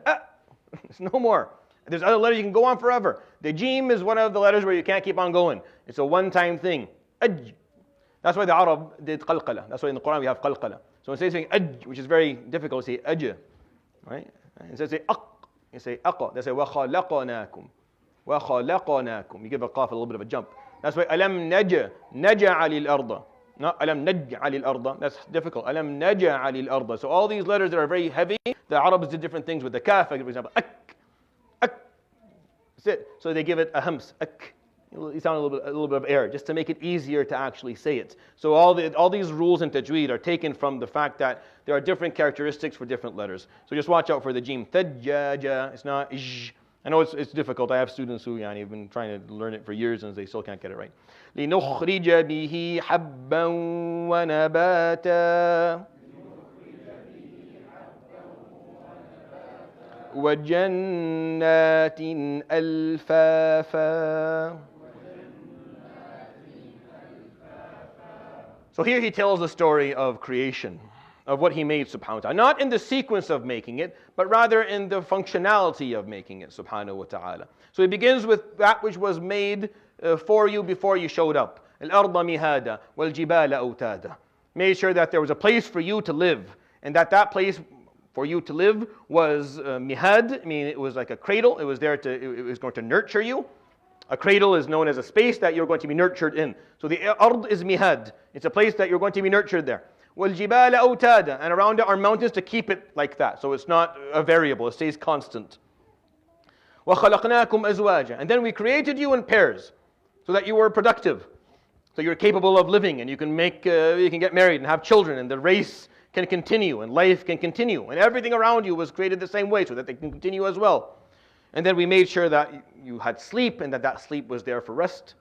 it's no more. There's other letters you can go on forever. The jim is one of the letters where you can't keep on going. It's a one-time thing. Aj. That's why the Arab did qalqala. That's why in the Quran we have qalqala. So instead of saying aj, which is very difficult, say aj, right? Instead of say aq, you say aqa. They say وَخَلَقَنَاكُمْ. وَخَلَقَنَاكُم. You give a qaf a little bit of a jump. That's why alam naj'al al-arda. Not alam naj'al al-arda. That's difficult. Alam naj'al al-arda. So all these letters that are very heavy, the Arabs did different things with the kaf, for example. Ak. That's it. So they give it a hams. Ak. You sound a little bit of air, just to make it easier to actually say it. So all these rules in tajweed are taken from the fact that there are different characteristics for different letters. So just watch out for the jim. Thajjaja. It's not ij. I know it's difficult. I have students who have been trying to learn it for years and they still can't get it right. لِنُخْرِجَ بِهِ حَبًّا وَنَبَاتًا وَجَنَّاتٍ أَلْفَافًا. So here he tells the story of creation, of what He made, subhanahu wa ta'ala. Not in the sequence of making it, but rather in the functionality of making it, subhanahu wa ta'ala. So He begins with that which was made for you before you showed up. الْأَرْضَ مِهَادًا وَالْجِبَالَ أَوْتَادًا. Made sure that there was a place for you to live, and that place for you to live was mihad. I mean, it was like a cradle. It was there it was going to nurture you. A cradle is known as a space that you're going to be nurtured in. So the ard is mihad. It's a place that you're going to be nurtured there. وَالْجِبَالَ أَوْتَادًا. And around it are mountains to keep it like that. So it's not a variable. It stays constant. وَخَلَقْنَاكُمْ أَزْوَاجًا. And then we created you in pairs so that you were productive. So you're capable of living, and you can get married and have children, and the race can continue, and life can continue. And everything around you was created the same way so that they can continue as well. And then we made sure that you had sleep, and that sleep was there for rest.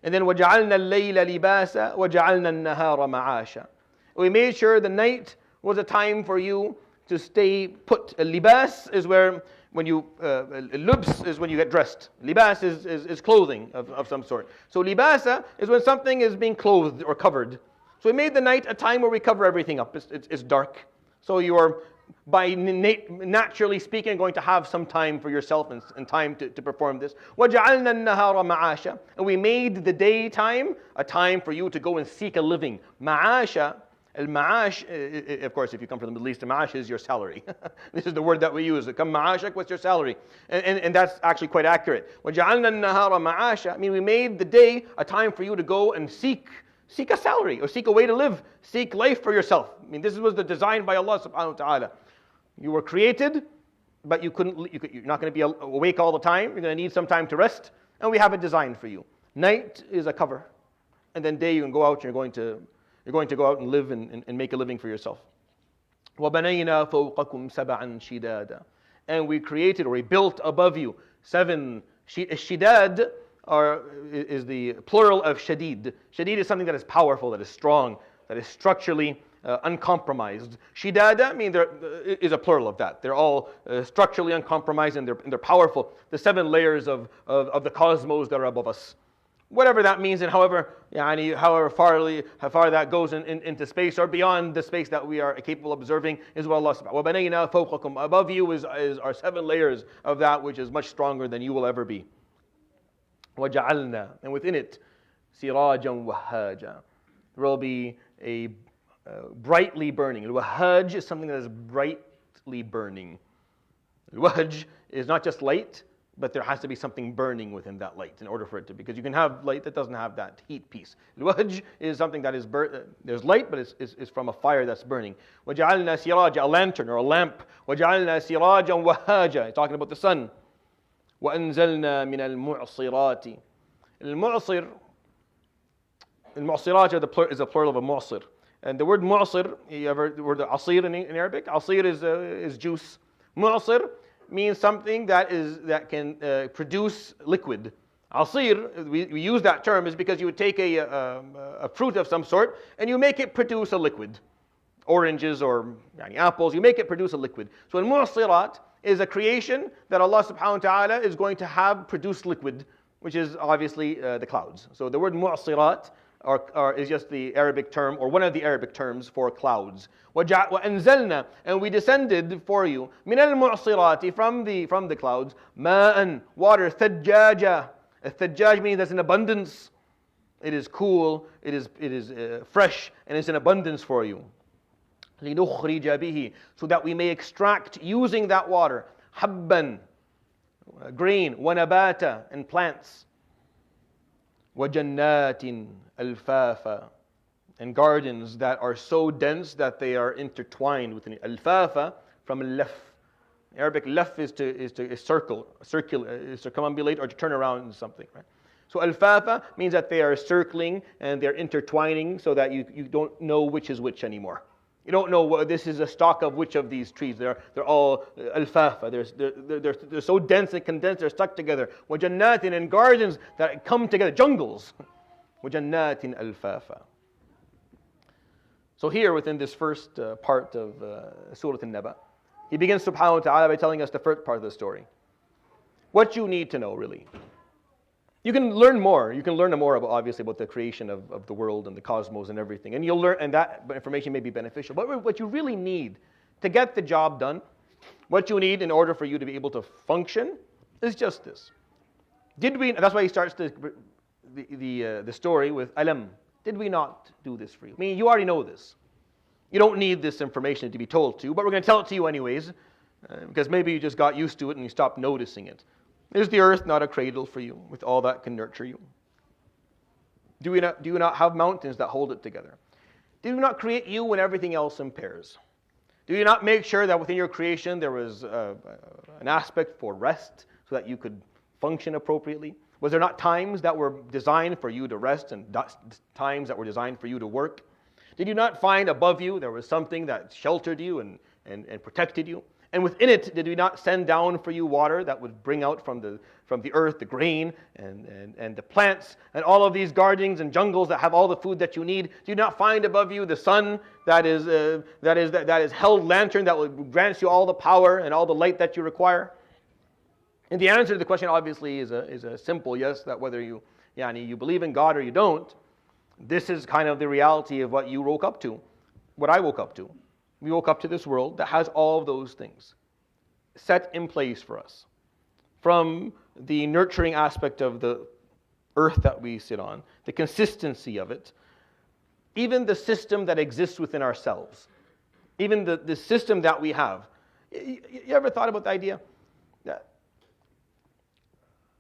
And then وَجَعَلْنَا اللَّيْلَ لِبَاسًا وَجَعَلْنَا النَّهَارَ مَعَاشًا. We made sure the night was a time for you to stay put. Libas is when you, lubs is when you get dressed. Libas is clothing of some sort. So libasa is when something is being clothed or covered. So we made the night a time where we cover everything up. It's dark. So you are, by naturally speaking, going to have some time for yourself and time to perform this. وَجَعَلْنَا النَّهَارَ مَعَاشًا. And we made the daytime a time for you to go and seek a living. Ma'asha. Al-ma'ash, of course, if you come from the Middle East, ma'ash is your salary. This is the word that we use. Come ma'ashak, what's your salary? And that's actually quite accurate. وَجَعَلْنَا النَّهَارَ مَعَاشًا. I mean, we made the day a time for you to go and seek a salary, or seek a way to live, seek life for yourself. I mean, this was the design by Allah subhanahu wa ta'ala. You were created, but you're not going to be awake all the time. You're going to need some time to rest, and we have a design for you. Night is a cover, and then day you can go out, and you're going to go out and live and make a living for yourself. وَبَنَيْنَا فَوْقَكُمْ سَبْعًا شِدَادًا. And we created, or we built above you 7 shidad. Is the plural of shadid. Shadid is something that is powerful, that is strong, that is structurally uncompromised. Shidada, I mean, there is a plural of that. They're all structurally uncompromised, and they're powerful. The 7 layers of the cosmos that are above us. Whatever that means, and however far that goes into space or beyond the space that we are capable of observing, is what Allah subhanahu wa ta'ala. وَبَنَيْنَا فَوْقَكُمْ. Above you is our 7 layers of that which is much stronger than you will ever be. وَجَعَلْنَا. And within it, سِرَاجًا وَهَّاجًا. There will be a brightly burning. Al-wahaj is something that is brightly burning. Al-wahaj is not just light, but there has to be something burning within that light in order for it to, because you can have light that doesn't have that heat piece. Al-wahj is something that is there's light, but it's from a fire that's burning. وَجَعَلْنَا سِرَاجًا, a lantern or a lamp. وَجَعَلْنَا سِرَاجًا وَهَّاجًا. It's talking about the sun. وَأَنزَلْنَا مِنَ الْمُعْصِرَاتِ. المعصرات is a plural of a mu'sir. And the word mu'sir, you ever the word asir in Arabic? Asir is juice. Mu'sir means something that can produce liquid. Asir, we use that term is because you would take a fruit of some sort and you make it produce a liquid. Oranges or apples, you make it produce a liquid. So al-mu'sirat is a creation that Allah subhanahu wa ta'ala is going to have produce liquid, which is obviously the clouds. So the word mu'sirat is just the Arabic term, or one of the Arabic terms for clouds. وَأَنزَلْنَا. And we descended for you مِنَ الْمُعْصِرَاتِ from the clouds مَاءً, water, ثَجَّاجًا. Thajjaj means there's an abundance. It is cool, it is fresh, and it's in abundance for you. لِنُخْرِجَ بِهِ. So that we may extract using that water حَبًّا, grain, وَنَبَاتًا, and plants. وَجَنَّاتٍ أَلْفَافًا. And gardens that are so dense that they are intertwined with it. Al-fafa from al-laf. Arabic laf is to circle, is to circumambulate or to turn around in something, right? So al-fafa means that they are circling and they're intertwining so that you don't know which is which anymore. You don't know this is a stalk of which of these trees. They're all al-fafa. They're so dense and condensed, they're stuck together. وَجَنَّاتٍ, and gardens that come together, jungles. وَجَنَّاتٍ أَلْفَافًا. So here within this first part of Surat Al-Naba, he begins subhanahu wa ta'ala by telling us the first part of the story. What you need to know really You can learn more. You can learn more about, obviously, about the creation of the world and the cosmos and everything. And you'll learn, and that information may be beneficial. But what you really need to get the job done, what you need in order for you to be able to function, is just this. That's why he starts the story with Alam. Did we not do this for you? I mean, you already know this. You don't need this information to be told to you, but we're going to tell it to you anyways, because maybe you just got used to it and you stopped noticing it. Is the earth not a cradle for you with all that can nurture you? Do you not have mountains that hold it together? Did we not create you when everything else impairs? Do you not make sure that within your creation there was an aspect for rest so that you could function appropriately? Was there not times that were designed for you to rest and times that were designed for you to work? Did you not find above you there was something that sheltered you and protected you? And within it, did we not send down for you water that would bring out from the earth the grain and the plants and all of these gardens and jungles that have all the food that you need? Do you not find above you the sun that is held lantern that will grant you all the power and all the light that you require? And the answer to the question obviously is a simple yes, that whether you believe in God or you don't, this is kind of the reality of what you woke up to, what I woke up to. We woke up to this world that has all of those things set in place for us. From the nurturing aspect of the earth that we sit on, the consistency of it, even the system that exists within ourselves, even the system that we have. You ever thought about the idea that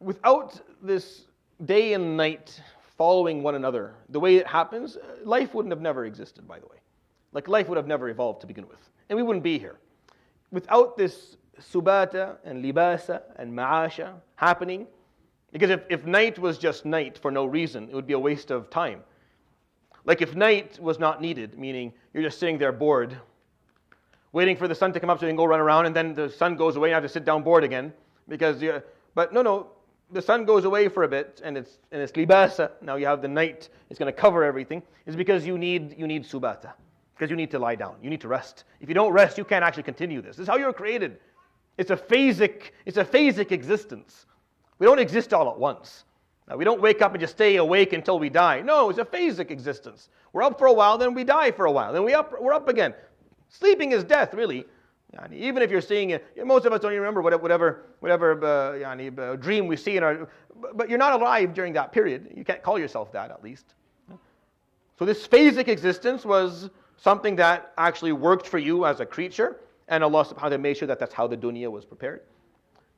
without this day and night following one another, the way it happens, life wouldn't have never existed, by the way. Like life would have never evolved to begin with. And we wouldn't be here. Without this subata and libasa and ma'asha happening, because if night was just night for no reason, it would be a waste of time. Like if night was not needed, meaning you're just sitting there bored, waiting for the sun to come up so you can go run around, and then the sun goes away and you have to sit down bored again. But no, the sun goes away for a bit and it's libasa. Now you have the night, it's going to cover everything. It's because you need subata. Because you need to lie down. You need to rest. If you don't rest, you can't actually continue this. This is how you're created. It's a phasic existence. We don't exist all at once. Now, we don't wake up and just stay awake until we die. No, it's a phasic existence. We're up for a while, then we die for a while, then we're up again. Sleeping is death, really. Even if you're seeing it, most of us don't even remember whatever dream we see in our. But you're not alive during that period. You can't call yourself that, at least. So this phasic existence was something that actually worked for you as a creature, and Allah subhanahu wa ta'ala made sure that that's how the dunya was prepared.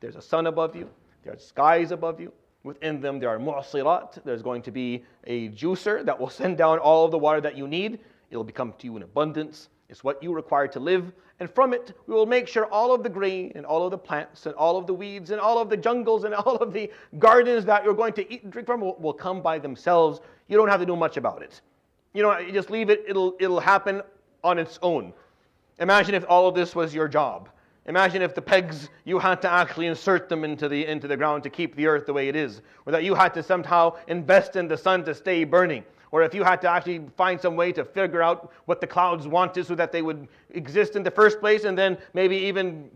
There's a sun above you, there are skies above you, within them there are mu'asirat, there's going to be a juicer that will send down all of the water that you need, it'll become to you in abundance, it's what you require to live, and from it we will make sure all of the grain and all of the plants and all of the weeds and all of the jungles and all of the gardens that you're going to eat and drink from will come by themselves. You don't have to do much about it. You just leave it, it'll happen on its own. Imagine if all of this was your job. Imagine if the pegs, you had to actually insert them into the ground to keep the earth the way it is. Or that you had to somehow invest in the sun to stay burning. Or if you had to actually find some way to figure out what the clouds wanted so that they would exist in the first place, and then maybe even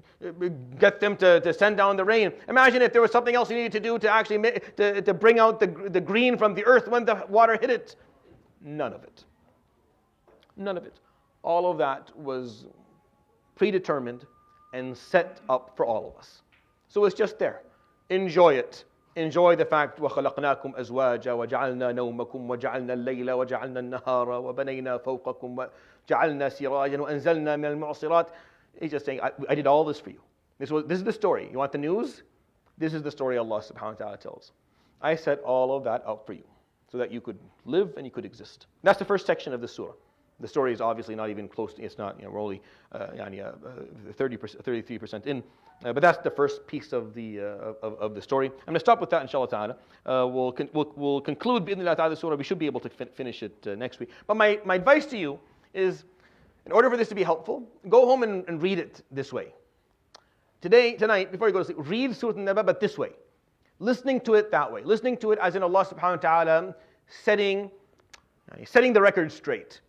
get them to send down the rain. Imagine if there was something else you needed to do to actually to bring out the green from the earth when the water hit it. None of it. None of it. All of that was predetermined and set up for all of us. So it's just there. Enjoy it. Enjoy the fact وَخَلَقْنَاكُمْ أَزْوَاجًا وَجَعَلْنَا نَوْمَكُمْ وَجَعَلْنَا اللَّيْلَ وَجَعَلْنَا النَّهَارَ وَبَنَيْنَا فَوْقَكُمْ وَجَعَلْنَا سِرَاجًا وَأَنزَلْنَا مِنَ الْمُعْصِرَاتِ. He's just saying, I did all this for you. This is the story. You want the news? This is the story Allah subhanahu wa ta'ala tells. I set all of that up for you, so that you could live and you could exist. That's the first section of the surah. The story is obviously not even close to, it's not, we're only 33% in. But that's the first piece of the story. I'm going to stop with that, inshallah ta'ala. We'll conclude, bi'idhnillah ta'ala, the surah. We should be able to finish it next week. But my advice to you is, in order for this to be helpful, go home and read it this way. Tonight, before you go to sleep, read Surat Al-Naba, but this way. Listening to it that way. Listening to it as in Allah subhanahu wa ta'ala setting the record straight.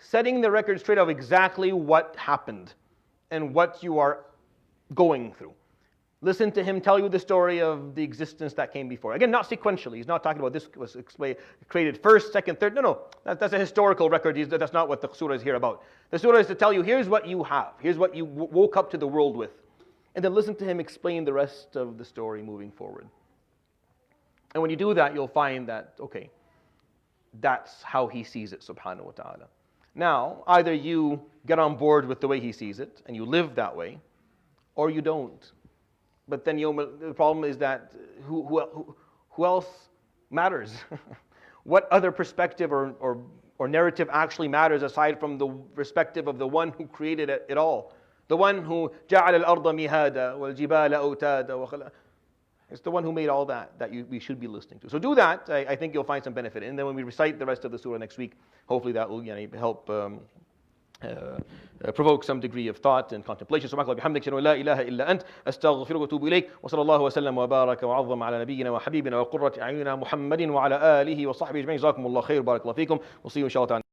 Setting the record straight of exactly what happened and what you are going through. Listen to him tell you the story of the existence that came before. Again, not sequentially. He's not talking about this was created first, second, third. No. That's a historical record. That's not what the surah is here about. The surah is to tell you, here's what you have. Here's what you woke up to the world with. And then listen to him explain the rest of the story moving forward. And when you do that, you'll find that, okay, that's how he sees it, subhanahu wa ta'ala. Now, either you get on board with the way he sees it, and you live that way, or you don't. But then the problem is that who else matters? What other perspective or narrative actually matters aside from the perspective of the one who created it all? The one who جَعَلَ الْأَرْضَ مِهَادًا وَالْجِبَالَ أَوْتَادًا. It's the one who made all that we should be listening to. So do that. I think you'll find some benefit. And then when we recite the rest of the surah next week, hopefully that will help provoke some degree of thought and contemplation. سبحانك اللهم وبحمدك أشهد أن لا إله إلا أنت أستغفرك وأتوب إليك وصلى الله وسلم وبارك وعظم على نبينا وحبيبنا وقرة أعيننا محمد وعلى آله وصحبه أجمعين. جزاكم الله خير. بارك الله فيكم. We'll see you inshallah.